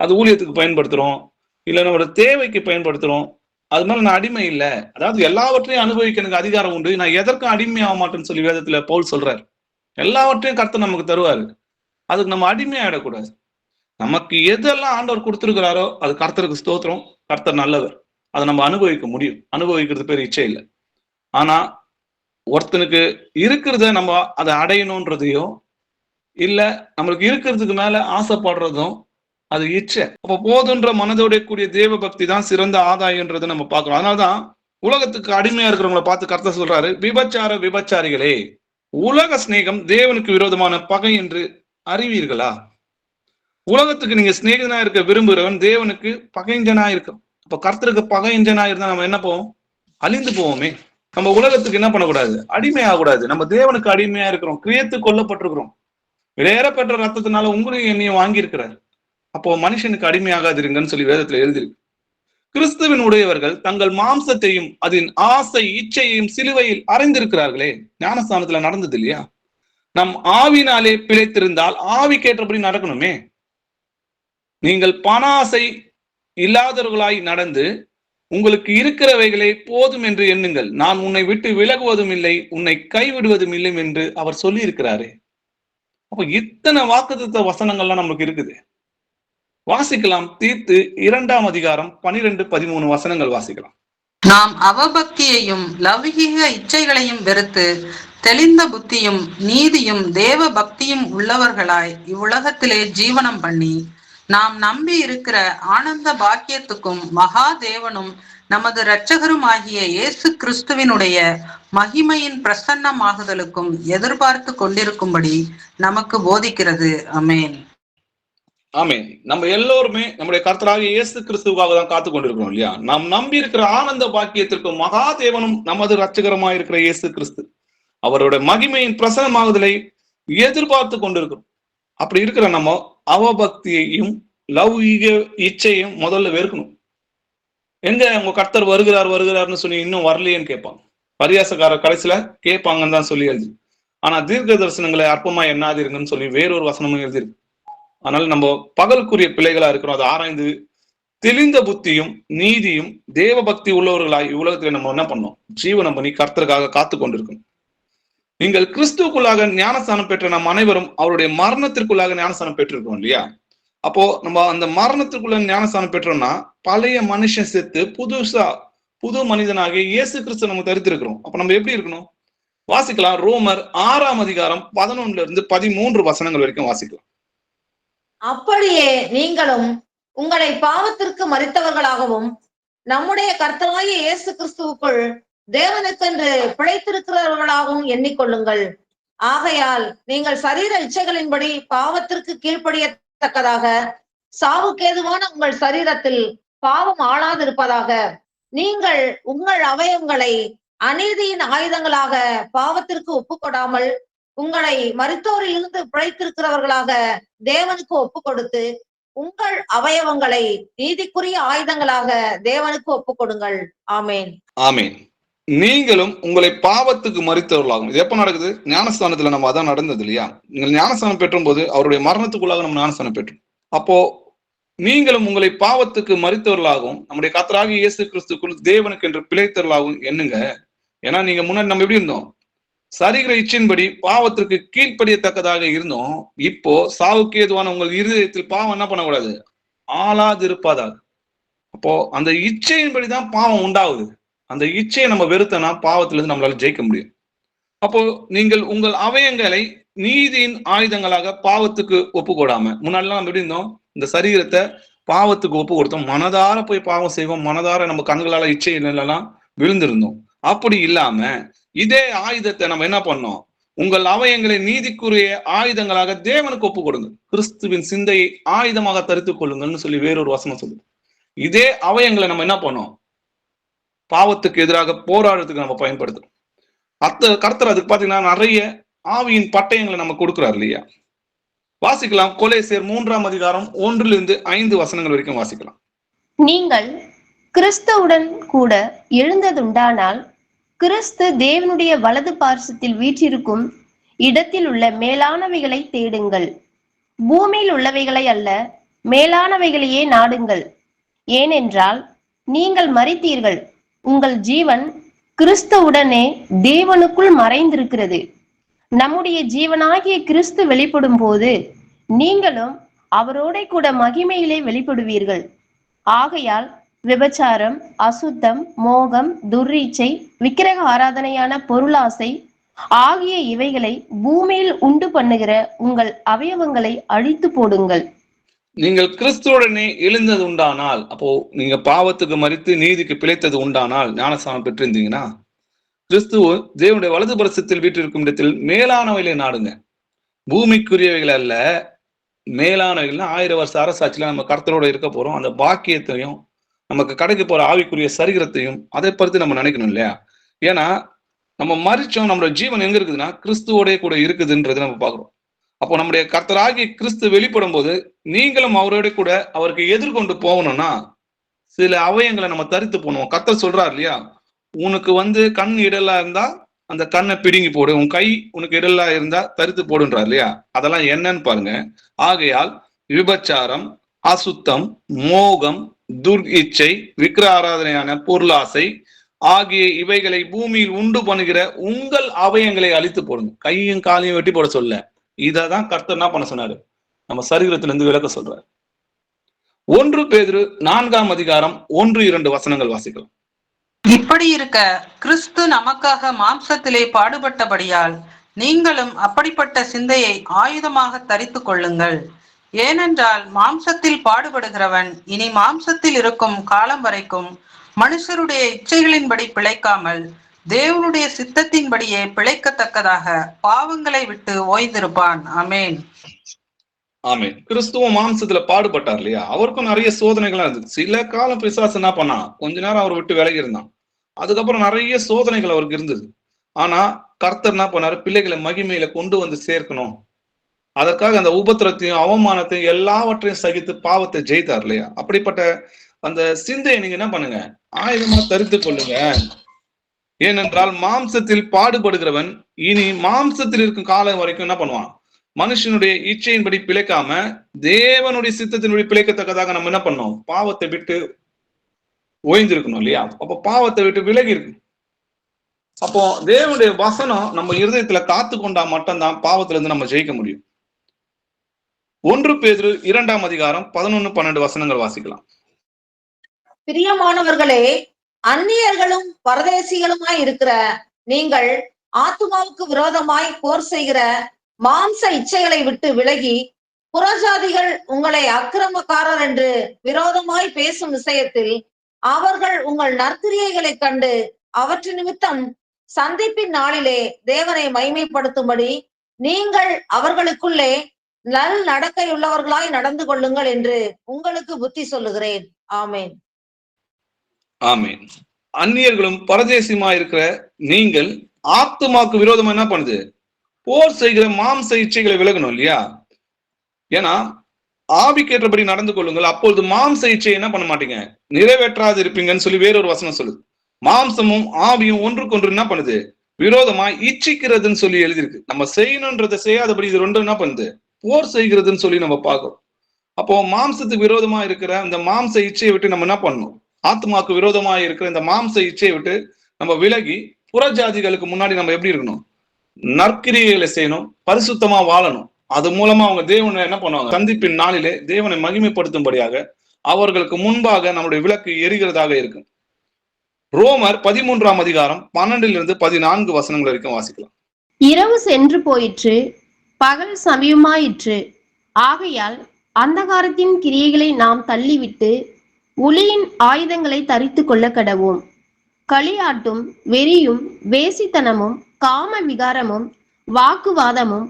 அது ஊழியத்துக்கு பயன்படுத்துறோம், இல்ல நம்மளோட தேவைக்கு பயன்படுத்துறோம். அது மாதிரி நான் அடிமை இல்லை, அதாவது எல்லாவற்றையும் அனுபவிக்க எனக்கு அதிகாரம் உண்டு, நான் எதற்கும் அடிமை ஆக மாட்டேன்னு சொல்லி வேதத்துல பவுல் சொல்றாரு. எல்லாவற்றையும் கர்த்தர் நமக்கு தருவாரு, அதுக்கு நம்ம அடிமையாயிடக்கூடாது. நமக்கு எதெல்லாம் ஆண்டவர் கொடுத்திருக்கிறாரோ அது கர்த்தருக்கு ஸ்தோத்திரம், கர்த்தர் நல்லவர், அதை நம்ம அனுபவிக்க முடியும். அனுபவிக்கிறது பேர் இச்சை இல்லை. ஆனா ஒருத்தனுக்கு இருக்கிறத நம்ம அதை அடையணும்ன்றதையோ இல்ல நம்மளுக்கு இருக்கிறதுக்கு மேல ஆசைப்படுறதும் அது இச்சை. அப்ப போதுன்ற மனதோட கூடிய தேவ பக்தி தான் சிறந்த ஆதாயம்ன்றதை நம்ம பார்க்கிறோம். அதனாலதான் உலகத்துக்கு அடிமையா இருக்கிறவங்களை பார்த்து கர்த்தர் சொல்றாரு, விபச்சாரிகளே, உலக சிநேகம் தேவனுக்கு விரோதமான பகை என்று அறிவீர்களா? உலகத்துக்கு நீங்க சிநேகிதனா இருக்க விரும்புகிறவன் தேவனுக்கு பகைஞ்சனா இருக்கும். அப்ப கர்த்தருக்கு பகைஞ்சனா இருந்தா நம்ம என்ன போவோம், அழிந்து போவோமே. நம்ம உலகத்துக்கு என்ன பண்ணக்கூடாது, அடிமை ஆகக்கூடாது. நம்ம தேவனுக்கு அடிமையா இருக்கிறோம், கிரியத்து கொல்லப்பட்டிருக்கிறோம், விலையேறப்பட்ட ரத்தத்தினால உங்களையும் என்னையும் வாங்கியிருக்கிறார். அப்போ மனுஷனுக்கு அடிமையாகாதிருங்கன்னு சொல்லி வேதத்துல எழுதியிருக்கு. கிறிஸ்துவின் உடையவர்கள் தங்கள் மாம்சத்தையும் அதன் ஆசை இச்சையையும் சிலுவையில் அறைந்திருக்கிறார்களே. ஞானஸ்தானத்துல நடந்தது இல்லையா? நம் ஆவினாலே பிழைத்திருந்தால் ஆவிக்கேற்றபடி நடக்கணுமே. நீங்கள் பண ஆசை இல்லாதவர்களாய் நடந்து உங்களுக்கு இருக்கிறவைகளை போதும் என்று எண்ணுங்கள், நான் உன்னை விட்டு விலகுவதும் இல்லை, உன்னை கைவிடுவதும் இல்லை என்று அவர் சொல்லி இருக்கிறாரே. அப்ப இத்தனை வாக்குத்தத்த வசனங்கள்லாம் நமக்கு இருக்குது. வாசிக்கலாம். தீத்து 2ஆம் அதிகாரம் 12-13 வசனங்கள் வாசிக்கலாம். நாம் அவபக்தியையும் லௌகிக இச்சைகளையும் வெறுத்து தெளிந்த புத்தியும் நீதியும் தேவ பக்தியும் உள்ளவர்களாய் இவ்வுலகத்திலே ஜீவனம் பண்ணி நாம் நம்பி இருக்கிற ஆனந்த பாக்கியத்துக்கும் மகா தேவனும் நமது இரட்சகரும் ஆகிய இயேசு கிறிஸ்துவினுடைய மகிமையின் பிரசன்னமாகுதலுக்கும் எதிர்பார்த்து கொண்டிருக்கும்படி நமக்கு போதிக்கிறது. ஆமென். ஆமென். நம்ம எல்லோருமே நம்முடைய கர்த்தராகிய இயேசு கிறிஸ்துவுக்காக தான் காத்து கொண்டிருக்கிறோம் இல்லையா? நாம் நம்பி இருக்கிற ஆனந்த பாக்கியத்திற்கு மகாதேவனும் நமது இரட்சகருமாய் இருக்கிற இயேசு கிறிஸ்து அவருடைய மகிமையின் பிரசனமாகுதலை எதிர்பார்த்து கொண்டிருக்கிறோம். அப்படி இருக்கிற நம்ம அவபக்தியையும் லௌகீக இச்சையும் முதல்ல வெறுக்கணும். எங்க உங்க கர்த்தர் வருகிறார்னு சொல்லி இன்னும் வரலையேன்னு கேட்பாங்க. பரியாசக்காரர் கடைசியில கேட்பாங்கன்னு தான் சொல்லி எழுதி. ஆனா தீர்க்க தரிசனங்களை அற்பமா எண்ணாதிருங்கன்னு சொல்லி வேறொரு வசனமும் எழுதியிருக்கு. அதனால நம்ம பகலுக்குரிய பிள்ளைகளா இருக்கிறோம். அதை ஆராய்ந்து தெளிந்த புத்தியும் நீதியும் தேவ பக்தி உள்ளவர்களாய் உலகத்துல நம்ம என்ன பண்ணோம்? ஜீவனம் பண்ணி கர்த்தருக்காக காத்து கொண்டிருக்கணும். நீங்கள் கிறிஸ்துவுக்குள்ளாக ஞானஸ்தானம் பெற்ற நம் அனைவரும் அவருடைய மரணத்திற்குள்ளாக ஞானஸ்தானம் பெற்றிருக்கோம் இல்லையா? அப்போ நம்ம அந்த மரணத்திற்குள்ள ஞானஸ்தானம் பெற்றோம்னா பழைய மனுஷன் செத்து புது மனிதனாகிய இயேசு கிறிஸ்து நம்ம தரித்திருக்கிறோம். அப்ப நம்ம எப்படி இருக்கணும்? வாசிக்கலாம். ரோமர் 6:11-13 வசனங்கள் வரைக்கும் வாசிக்கலாம். அப்படியே நீங்களும் உங்களை பாவத்திற்கு மரித்தவர்களாகவும் நம்முடைய கர்த்தராகிய இயேசு கிறிஸ்துவுக்குள் தேவனுக்கென்று பிழைத்திருக்கிறவர்களாகவும் எண்ணிக்கொள்ளுங்கள். ஆகையால் நீங்கள் சரீர இச்சைகளின்படி பாவத்திற்கு கீழ்ப்படியத்தக்கதாக சாவுக்கேதுவான உங்கள் சரீரத்தில் பாவம் ஆளாதிருப்பதாக நீங்கள் உங்கள் அவயவங்களை அநீதியின் ஆயுதங்களாக பாவத்திற்கு ஒப்புக்கொடாமல் உங்களை மரித்தோரிலிருந்து பிழைத்திருக்கிறவர்களாக தேவனுக்கு ஒப்பு கொடுத்து உங்கள் அவயவங்களை நீதிக்குரிய ஆயுதங்களாக தேவனுக்கு ஒப்பு கொடுங்கள். ஆமேன். ஆமேன். நீங்களும் உங்களை பாவத்துக்கு மரித்தவர்களாகும். இது எப்ப நடக்குது? ஞானஸ்தானத்துல நம்ம அதான் நடந்தது இல்லையா? நீங்கள் ஞானஸ்தானம் பெற்றும் போது அவருடைய மரணத்துக்குள்ளாக நம்ம ஞானஸ்தானம் பெற்றோம். அப்போ நீங்களும் உங்களை பாவத்துக்கு மரித்தவர்களாகவும் நம்முடைய கர்த்தராகிய இயேசு கிறிஸ்துக்குள் தேவனுக்கு என்று பிழைத்தவர்களாகவும் எண்ணுங்க. ஏன்னா நீங்க முன்னாடி நம்ம எப்படி இருந்தோம்? சரீர இச்சையின்படி பாவத்திற்கு கீழ்ப்படியத்தக்கதாக இருந்தோம். இப்போ சாவுக்கு ஏதுவான உங்கள் இருதயத்தில் பாவம் என்ன பண்ணக்கூடாது? ஆளாதிருப்பதாக. அப்போ அந்த இச்சையின்படிதான் பாவம் உண்டாகுது. அந்த இச்சையை நம்ம வெறுத்தனா பாவத்திலிருந்து நம்மளால ஜெயிக்க முடியும். அப்போ நீங்கள் உங்கள் அவயங்களை நீதியின் ஆயுதங்களாக பாவத்துக்கு ஒப்பு கொடாம, முன்னாடிலாம் நம்ம எப்படி இருந்தோம்? இந்த சரீரத்தை பாவத்துக்கு ஒப்பு கொடுத்தோம். மனதார போய் பாவம் செய்வோம். மனதார நம்ம கண்களால இச்சை எல்லாம் விழுந்திருந்தோம். அப்படி இல்லாம இதே ஆயுதத்தை நம்ம என்ன பண்ணோம்? உங்கள் அவயங்களை நீதிக்குரிய ஆயுதங்களாக தேவனுக்கு ஒப்பு கொடுங்க. கிறிஸ்துவின் சிந்தையை ஆயுதமாக தரித்துக் கொள்ளுங்கள்னு சொல்லி வேறொரு வசனம் சொல்லுது. இதே அவயங்களை நம்ம என்ன பண்ணோம்? பாவத்துக்கு எதிராக போராடுறதுக்கு நம்ம பயன்படுத்துறோம். கர்த்தர் அதுக்கு பாத்தீங்கன்னா நிறைய ஆவியின் பட்டயங்களை நம்ம கொடுக்குறாரு இல்லையா? வாசிக்கலாம். கொலேசியர் 3:1-5 வசனங்கள் வரைக்கும் வாசிக்கலாம். நீங்கள் கிறிஸ்துவுடன் கூட எழுந்ததுண்டானால் கிறிஸ்து தேவனுடைய வலது பார்சத்தில் வீற்றிருக்கும் இடத்தில் உள்ள மேலானவைகளை தேடுங்கள். பூமியில் உள்ளவைகளை அல்ல, மேலானவைகளையே நாடுங்கள். ஏனென்றால் நீங்கள் மரித்தீர்கள், உங்கள் ஜீவன் கிறிஸ்துவுடனே தேவனுக்குள் மறைந்திருக்கிறது. நம்முடைய ஜீவனாகிய கிறிஸ்து வெளிப்படும் போது நீங்களும் அவரோட கூட மகிமையிலே வெளிப்படுவீர்கள். ஆகையால் விபச்சாரம், அசுத்தம், மோகம், துர்ரீச்சை, விக்கிரக ஆராதனையான பொருளாசை ஆகிய இவைகளை பூமியில் உண்டு பண்ணுகிற உங்கள் அவயவங்களை அழித்து போடுங்கள். நீங்கள் கிறிஸ்துவுடனே எழுந்தது உண்டானால், அப்போ நீங்க பாவத்துக்கு மரித்து நீதிக்கு பிழைத்தது உண்டானால், ஞானஸ்தானம் பெற்றிருந்தீங்கன்னா, கிறிஸ்துவ தேவனுடைய வலது பரிசத்தில் வீற்றிருக்கும் இடத்தில் மேலானவைகளை நாடுங்க. பூமிக்குரியவைகள் அல்ல, மேலானவைகள்னா 1000 வருஷ அரசாட்சியில நம்ம கர்த்தரோட இருக்க போறோம். அந்த பாக்கியத்தையும் நமக்கு கிடைக்க போற ஆவிக்குரிய சரீரத்தையும் அதை பற்றி நம்ம நினைக்கணும் இல்லையா? ஏன்னா நம்ம மரிச்சோம், நம்மளோட ஜீவன் எங்க இருக்குதுன்னா கிறிஸ்துவோட கூட இருக்குதுன்றது நம்ம பாக்குறோம். அப்போ நம்முடைய கர்த்தராகி கிறிஸ்து வெளிப்படும் போது நீங்களும் அவரோட கூட அவருக்கு எதிர்கொண்டு போகணும்னா சில அவயங்களை நம்ம தரித்து போகணும். கர்த்தர் சொல்றாரு இல்லையா? உனக்கு கண் இடலா இருந்தா அந்த கண்ணை பிடுங்கி போடு, உன் கை உனக்கு இடலா இருந்தா தரித்து போடுன்றார் இல்லையா? அதெல்லாம் என்னன்னு பாருங்க. ஆகையால் விபச்சாரம், அசுத்தம், மோகம், துர்இச்சை, விக்கிர ஆராதனையான பொருளாசை ஆகிய இவைகளை பூமியில் உண்டு பண்ணுகிற உங்கள் அவயங்களை அழித்து போடுங்க. கையும் காலையும் வெட்டி போட சொல்ல, இததான் கர்த்தர் என்ன பண்ண சொன்னாரு? நம்ம சரீரத்திலிருந்து விலக்க சொல்றாரு. 1 பேதுரு 4:1-2 வசனங்கள் வாசிக்கலாம். இப்படி இருக்க கிறிஸ்து நமக்காக மாம்சத்திலே பாடுபட்டபடியால் நீங்களும் அப்படிப்பட்ட சிந்தையை ஆயுதமாக தரித்து கொள்ளுங்கள். ஏனென்றால் மாம்சத்தில் பாடுபடுகிறவன் இனி மாம்சத்தில் இருக்கும் காலம் வரைக்கும் மனுஷருடைய இச்சைகளின்படி பிழைக்காமல் தேவனுடைய சித்தத்தின்படியே பிழைக்கத்தக்கதாக பாவங்களை விட்டு ஓய்ந்திருப்பான். ஆமென். ஆமென். கிறிஸ்துவ மாம்சத்துல பாடுபட்டார் இல்லையா, அவருக்கும் நிறைய சோதனைகளா இருந்தது. சில காலம் பிசாசு என்ன பண்ணா, கொஞ்ச நேரம் அவரை விட்டு விலகி இருந்தான். அதுக்கப்புறம் நிறைய சோதனைகள் அவருக்கு இருந்தது. ஆனா கர்த்தர் என்ன பண்ணாரு, பிள்ளைகளை மகிமையில கொண்டு வந்து சேர்க்கணும், அதற்காக அந்த உபத்திரத்தையும் அவமானத்தையும் எல்லாவற்றையும் சகித்து பாவத்தை ஜெயித்தார் இல்லையா. அப்படிப்பட்ட அந்த சிந்தையை நீங்க என்ன பண்ணுங்க, ஆயுதமா தரித்து கொள்ளுங்க. ஏனென்றால் மாம்சத்தில் பாடுபடுகிறவன் இனி மாம்சத்தில் இருக்கும் காலம் வரைக்கும் என்ன பண்ணுவான், மனுஷனுடைய இச்சையின்படி பிழைக்காம தேவனுடைய சித்தத்தின்படி பிழைக்கத்தக்கதாக நம்ம என்ன பண்ணோம், பாவத்தை விட்டு ஓய்ந்திருக்கணும் இல்லையா. அப்ப பாவத்தை விட்டு விலகி இருக்கு. அப்போ தேவனுடைய வசனம் நம்ம இருதயத்துல காத்து கொண்டா மட்டும்தான் பாவத்துல இருந்து நம்ம ஜெயிக்க முடியும். 1 பேதுரு 2ஆம் அதிகாரம் 11-12 வசனங்கள் வாசிக்கலாம். பிரியமானவர்களே, அந்நியர்களும் பரதேசிகளுமாய் இருக்கிற நீங்கள் ஆத்துமாவுக்கு விரோதமாய் போர் செய்கிற மாம்ச இச்சைகளை விட்டு விலகி, புறஜாதிகள் உங்களை அக்கிரமக்காரர் என்று விரோதமாய் பேசும் விஷயத்தில் அவர்கள் உங்கள் நற்கிரியைகளை கண்டு அவற்றின் நிமித்தம் சந்திப்பின் நாளிலே தேவனை மகிமைப்படுத்தும்படி நீங்கள் அவர்களுக்குள்ளே நல் நடக்கையுள்ளவர்களாய் நடந்து கொள்ளுங்கள் என்று உங்களுக்கு புத்தி சொல்லுகிறேன். ஆமேன். ஆமேன். அந்நியர்களும் பரதேசியுமா இருக்கிற நீங்கள் ஆத்துமாக்கு விரோதமா என்ன பண்ணுது, போர் செய்கிற மாம்ச இச்சைகளை விலகணும் இல்லையா. ஏன்னா ஆவிக்கேற்றபடி நடந்து கொள்ளுங்கள், அப்பொழுது மாம்ச இச்சை என்ன பண்ண மாட்டீங்க, நிறைவேற்றாது இருப்பீங்கன்னு சொல்லி வேறொரு வசனம் சொல்லுது. மாம்சமும் ஆவியும் ஒன்றுக்கொன்று என்ன பண்ணுது, விரோதமா இச்சிக்கிறதுன்னு சொல்லி எழுதியிருக்கு. நம்ம செய்யணும்ன்றதை செய்யாதபடி இது ரெண்டும் என்ன பண்ணுது, போர் செய்கிறதுன்னு சொல்லி நம்ம பார்க்கிறோம். அப்போ மாம்சத்துக்கு விரோதமா இருக்கிற இந்த மாம்ச இச்சையை விட்டு நம்ம என்ன பண்ணணும், ஆத்மாக்கு விரோதமா இருக்கிற இந்த மாம்ச இச்சையை விட்டு நம்ம விலகி புறஜாதிகளுக்கு முன்னாடி நம்ம எப்படி இருக்கணும், நற்கிரியைகளை செய்யணும், பரிசுத்தமா வாழணும். அது மூலமா அவங்க தேவனை என்ன பண்ணுவாங்க, சந்திப்பின் நாளிலே தேவனை மகிமைப்படுத்தும்படியாக அவர்களுக்கு முன்பாக நம்முடைய விளக்கு எரிகிறதாக இருக்கும். ரோமர் 13ஆம் அதிகாரம் 12-14 வசனங்கள் வரைக்கும் வாசிக்கலாம். இரவு சென்று போயிற்று, பகல் சமயமாயிற்று. ஆகையால் அந்தகாரத்தின் கிரியைகளை நாம் தள்ளிவிட்டு ஒளியின் ஆயுதங்களை தரித்து கொள்ள கடவோம். களியாட்டும் வெறியும் வேசித்தனமும் காம விகாரமும் வாக்குவாதமும்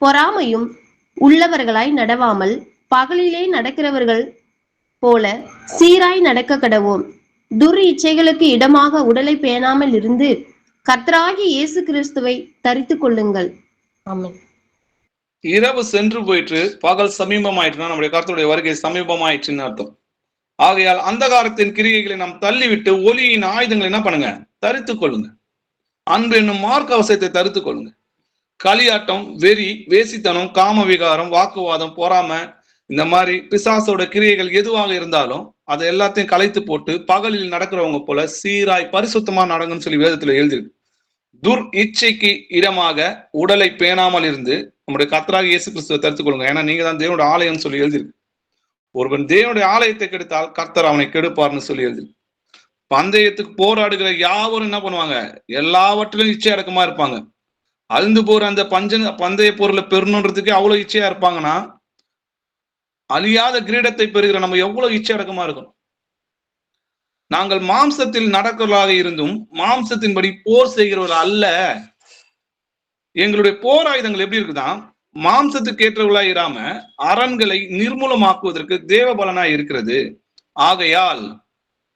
பொறாமையும் உள்ளவர்களாய் நடவாமல் பகலிலே நடக்கிறவர்கள் போல சீராய் நடக்க கடவோம். துர் இச்சைகளுக்கு இடமாக உடலை பேணாமல் இருந்து கர்த்தராகிய இயேசு கிறிஸ்துவை தரித்து கொள்ளுங்கள். ஆமென். இரவு சென்று போயிட்டு பகல் சமீபமாயிட்டுனா நம்முடைய கர்த்தருடைய வருகை சமீபமாயிற்றுன்னு அர்த்தம். ஆகையால் அந்தகாரத்தின் கிரியைகளை நாம் தள்ளிவிட்டு ஒளியின் ஆயுதங்களை என்ன பண்ணுங்க, தரித்து கொள்ளுங்க. அன்பு என்னும் மார்க்க அவசியத்தை தரித்து கொள்ளுங்க. களியாட்டம், வெறி, வேசித்தனம், காம விகாரம், வாக்குவாதம், பொறாம, இந்த மாதிரி பிசாசோட கிரியைகள் எதுவாக இருந்தாலும் அதை எல்லாத்தையும் கலைத்து போட்டு பகலில் நடக்கிறவங்க போல சீராய் பரிசுத்தமா நடங்குன்னு சொல்லி வேதத்துல எழுதிருக்கு. துர் இச்சைக்கு இடமாக உடலை பேணாமல் இருந்து நம்முடைய கர்த்தராகிய இயேசு கிறிஸ்துவை தரித்துக் கொள்ளுங்க. ஏன்னா நீங்க தான் தேவனுடைய ஆலயம்னு சொல்லி எழுதிருக்கு. ஒருவன் தேவனுடைய ஆலயத்தை கெடுத்தால் கர்த்தர் அவனை கெடுப்பார்னு சொல்லி எழுதிருக்கு. பந்தயத்துக்கு போராடுகிற யாவரும் என்ன பண்ணுவாங்க, எல்லாவற்றிலும் இச்சை அடக்கமா இருப்பாங்க. அழிந்து போற அந்த பந்தய பொருளை பெறணுன்றதுக்கே அவ்வளவு இச்சையா இருப்பாங்கன்னா, அழியாத கிரீடத்தை பெறுகிற நம்ம எவ்வளவு இச்சை அடக்கமா இருக்கணும். நாங்கள் மாம்சத்தில் நடக்கிறவர்களாக இருந்தும் மாம்சத்தின்படி போர் செய்கிறவர்கள் அல்ல. எங்களுடைய போர் ஆயுதங்கள் எப்படி இருக்குதான், மாம்சத்துக்கு ஏற்றவர்களாக இராம அரண்களை நிர்மூலமாக்குவதற்கு தேவ பலனாய் இருக்கிறது. ஆகையால்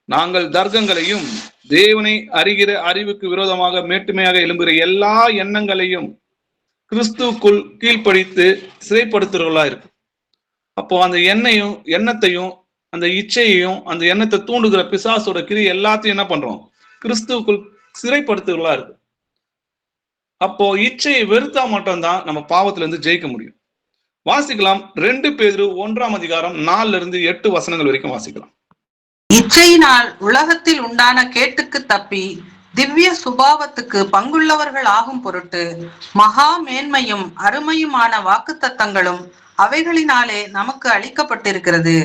நாங்கள் தர்க்கங்களையும் தேவனை அறிகிற அறிவுக்கு விரோதமாக மேட்டுமையாக எழும்புகிற எல்லா எண்ணங்களையும் கிறிஸ்துவுக்குள் கீழ்ப்படித்து சிறைப்படுத்துறவர்களா இருக்கு. அப்போ அந்த எண்ணத்தையும் அந்த இச்சையையும் அந்த எண்ணத்தை தூண்டுகிற பிசாசோட கிரி எல்லாத்தையும் என்ன பண்றோம், கிறிஸ்துவுக்குள் சிறைப்படுத்துகிறவர்களா இருக்கு. அப்போ இச்சையை வெறுத்தா மட்டும்தான் நம்ம பாவத்துல இருந்து ஜெயிக்க முடியும். வாசிக்கலாம். 2 பேதுரு 1ஆம் அதிகாரம் 4-8 வசனங்கள் வரைக்கும் வாசிக்கலாம். இச்சையினால் உலகத்தில் உண்டான கேட்டுக்கு தப்பி திவ்ய சுபாவத்துக்கு பங்குள்ளவர்கள் ஆகும் பொருட்டு மகா மேன்மையும் அருமையுமான வாக்குத்தத்தங்களும் அவைகளினாலே நமக்கு அளிக்கப்பட்டிருக்கிறது.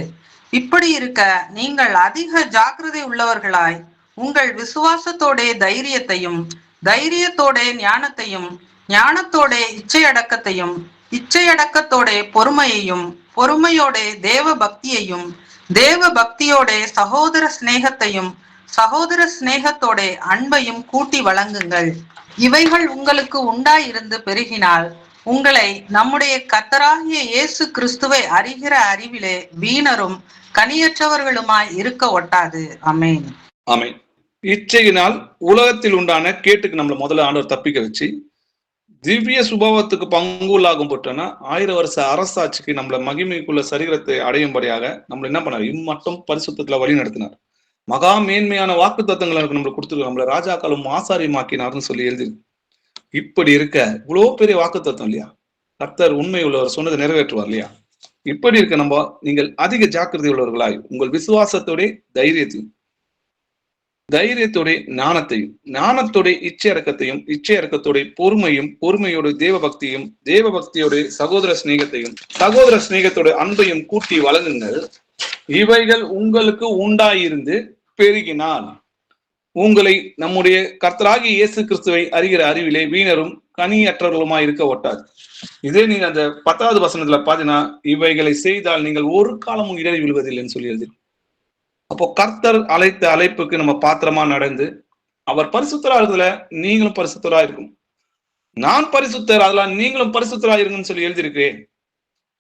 இப்படி இருக்க நீங்கள் அதிக ஜாக்கிரதை உள்ளவர்களாய் உங்கள் விசுவாசத்தோட தைரியத்தையும், தைரியத்தோட ஞானத்தையும், ஞானத்தோட இச்சையடக்கத்தையும், இச்சையடக்கத்தோட பொறுமையையும், பொறுமையோட தேவ பக்தியையும், தேவ பக்தியோட சகோதர சிநேகத்தையும், சகோதர சிநேகத்தோட அன்பையும் கூட்டி வழங்குங்கள். இவைகள் உங்களுக்கு உண்டாயிருந்து பெருகினால் உங்களை நம்முடைய கர்த்தராகிய இயேசு கிறிஸ்துவை அறிகிற அறிவிலே வீணரும் கனியற்றவர்களுமாய் இருக்க ஒட்டாது. ஆமென். ஆமென். இச்சையினால் உலகத்தில் உண்டான கேட்டுக்கு நம்மள முதல்ல ஆண்டவர் தப்பிக்க வச்சு திவ்ய சுபாவத்துக்கு பங்குள்ளாகும் போட்டோன்னா 1000 வருஷ அரசாட்சிக்கு நம்மள மகிமைக்குள்ள சரீரத்தை அடையும்படியாக நம்மள என்ன பண்ணார்? இம்மட்டும் பரிசுத்தத்துல வழி நடத்தினார். மகா மேன்மையான வாக்கு தத்துவங்களை நம்மளுக்கு கொடுத்துருக்க, நம்மள ராஜாக்களும் ஆசாரியமாக்கினார்னு சொல்லி எழுதி. இப்படி இருக்க இவ்வளவு பெரிய வாக்கு தத்துவம் இல்லையா? கர்த்தர் உண்மை உள்ளவர், சொன்னதை நிறைவேற்றுவார் இல்லையா? இப்படி இருக்க நீங்கள் அதிக ஜாக்கிரதை உள்ளவர்களாய் உங்கள் விசுவாசத்தோட தைரியத்தோட ஞானத்தோட இச்சையடக்கத்தையும், இச்சையடக்கத்தோட பொறுமையோட தேவ பக்தியோட சகோதர சிநேகத்தோட அன்பையும் கூட்டி வழங்குங்கள். இவைகள் உங்களுக்கு உண்டாயிருந்து பெருகினால் உங்களை நம்முடைய கர்த்தராகிய இயேசு கிறிஸ்துவை அறிகிற அறிவிலே வீணரும் கனியற்றவர்களுமாய் இருக்க ஒட்டாது. இதே நீங்க அந்த 10வது வசனத்துல பாத்தீங்கன்னா, இவைகளை செய்தால் நீங்கள் ஒரு காலமும் இடறி விழுவதில்லைன்னு சொல்லி எழுதி. அப்போ கர்த்தர் அழைத்த அழைப்புக்கு நம்ம பாத்திரமா நடந்து அவர் பரிசுத்தரா இருக்கிறதுல நீங்களும் பரிசுத்தரா இருக்கும். நான் பரிசுத்தர், அதெல்லாம் நீங்களும் பரிசுத்தரா இருங்கன்னு சொல்லி எழுதியிருக்கிறேன்.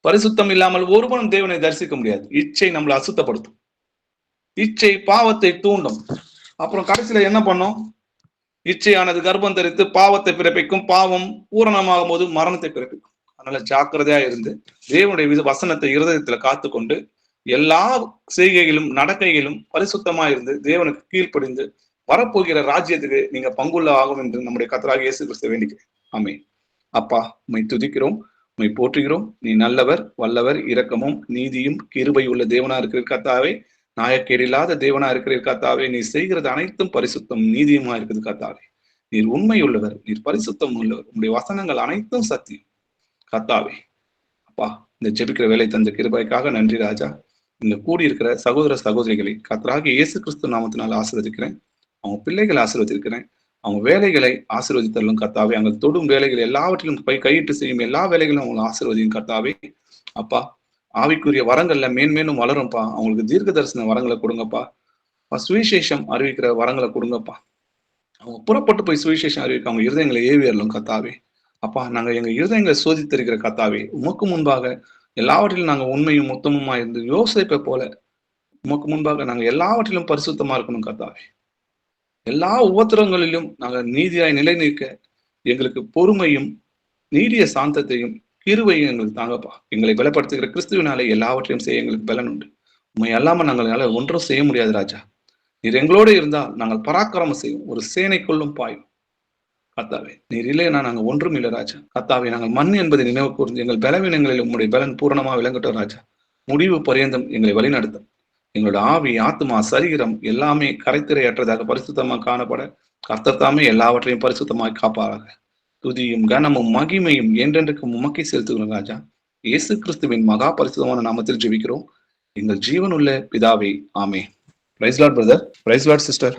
பரிசுத்தம் இல்லாமல் ஒருவனும் தேவனை தரிசிக்க முடியாது. இச்சை நம்மளை அசுத்தப்படுத்தும். இச்சை பாவத்தை தூண்டும். அப்புறம் கடைசியில என்ன பண்ணும்? இச்சையானது கர்ப்பம் தரித்து பாவத்தை பிறப்பிக்கும். பாவம் பூரணமாகும் போது மரணத்தை பிறப்பிக்கும். அதனால ஜாக்கிரதையா இருந்து தேவனுடைய வசனத்தை இருதயத்துல காத்து கொண்டு எல்லா செய்கைகளும் நடக்கைகளும் பரிசுத்தமா இருந்து தேவனுக்கு கீழ்ப்படிந்து வரப்போகிற ராஜ்யத்துக்கு நீங்க பங்குள்ள ஆகும் என்று நம்முடைய கர்த்தராகிய இயேசு கிறிஸ்துவை வேண்டிக்கிறேன். ஆமென். அப்பா, உம்மை துதிக்கிறோம், உம்மை போற்றுகிறோம். நீ நல்லவர், வல்லவர், இரக்கமும் நீதியும் கிருபை உள்ள தேவனா இருக்கிற கர்த்தாவே, நாயக்கேடில்லாத தேவனா இருக்கிற கர்த்தாவே, நீ செய்கிறது அனைத்தும் பரிசுத்தம் நீதியுமா இருக்குது கர்த்தாவே. நீர் உண்மை உள்ளவர், நீர் பரிசுத்தம் உள்ளவர், உங்களுடைய வசனங்கள் அனைத்தும் சத்தியம் கர்த்தாவே. அப்பா, இந்த ஜெபிக்கிற வேலை தந்த கிருபைக்காக நன்றி ராஜா. இங்க கூடியிருக்கிற சகோதர சகோதரிகளை கர்த்தராகிய இயேசு கிறிஸ்து நாமத்தினால் ஆசீர்வதிக்கிறேன். அவங்க பிள்ளைகளை ஆசீர்வதிக்கிறேன். அவங்க வேலைகளை ஆசீர்வதித்தரலும் கர்த்தாவே. அவங்க தொடும் வேலைகள் எல்லாவற்றிலும் கையிட்டு செய்யும் எல்லா வேலைகளும் அவங்களை ஆசீர்வதியும் கர்த்தாவே. அப்பா, ஆவிக்குரிய வரங்கள்ல மேன்மேலும் வளரும்ப்பா. அவங்களுக்கு தீர்க்க தரிசன வரங்களை கொடுங்கப்பா. சுவிசேஷம் அறிவிக்கிற வரங்களை கொடுங்கப்பா. அவங்க புறப்பட்டு போய் சுவிசேஷம் அறிவிக்க அவங்க இருதயங்களை ஏவியறலும் கர்த்தாவே. அப்பா, நாங்க எங்க இருதயங்களை சோதித்திருக்கிற கர்த்தாவே, உமக்கு முன்பாக எல்லாவற்றிலும் நாங்க உண்மையும் உத்தமமா இருந்து யோசிப்பை போல உமக்கு முன்பாக நாங்க எல்லாவற்றிலும் பரிசுத்தமா இருக்கணும் கர்த்தாவே. எல்லா உபத்திரங்களிலும் நாங்க நீதியாய் நிலை நிற்க எங்களுக்கு பொறுமையும் நீடிய சாந்தத்தையும் கிருபையும் எங்களுக்கு தாங்கப்பா. எங்களை பலப்படுத்துகிற கிறிஸ்துவினாலே எல்லாவற்றையும் செய்ய எங்களுக்கு பலன் உண்டு. உண்மை அல்லாம நாங்களால ஒன்றும் செய்ய முடியாது ராஜா. நீர் எங்களோட இருந்தால் நாங்கள் பராக்கிரமம் செய்வோம், ஒரு சேனைக்குள்ளும் பாயும் கர்த்தாவே. நீர் இல்லைன்னா நாங்க ஒன்றும் இல்லை ராஜா. கர்த்தாவே, நாங்கள் மண் என்பதை நினைவு கூர்ந்து எங்கள் பலவீனங்களில் உங்களுடைய பலன் பூரணமா விளங்கட்டும் ராஜா. முடிவு பரியந்தம் எங்களை வழிநடத்தும். எங்களோட ஆவி, ஆத்மா, சரீரம் எல்லாமே கரைத்திரையற்றதாக பரிசுத்தமாக காணப்பட கர்த்தர் தாமே எல்லாவற்றையும் பரிசுத்தமாய் காப்பாராக. துதியும் கனமும் மகிமையும் என்றென்றைக்கு உமக்கை செலுத்துகிறோம் ராஜா. இயேசு கிறிஸ்துவின் மகா பரிசுத்தமான நாமத்தில் ஜெபிக்கிறோம் எங்கள் ஜீவனுள்ள பிதாவே. ஆமே. Praise Lord brother. Praise Lord sister.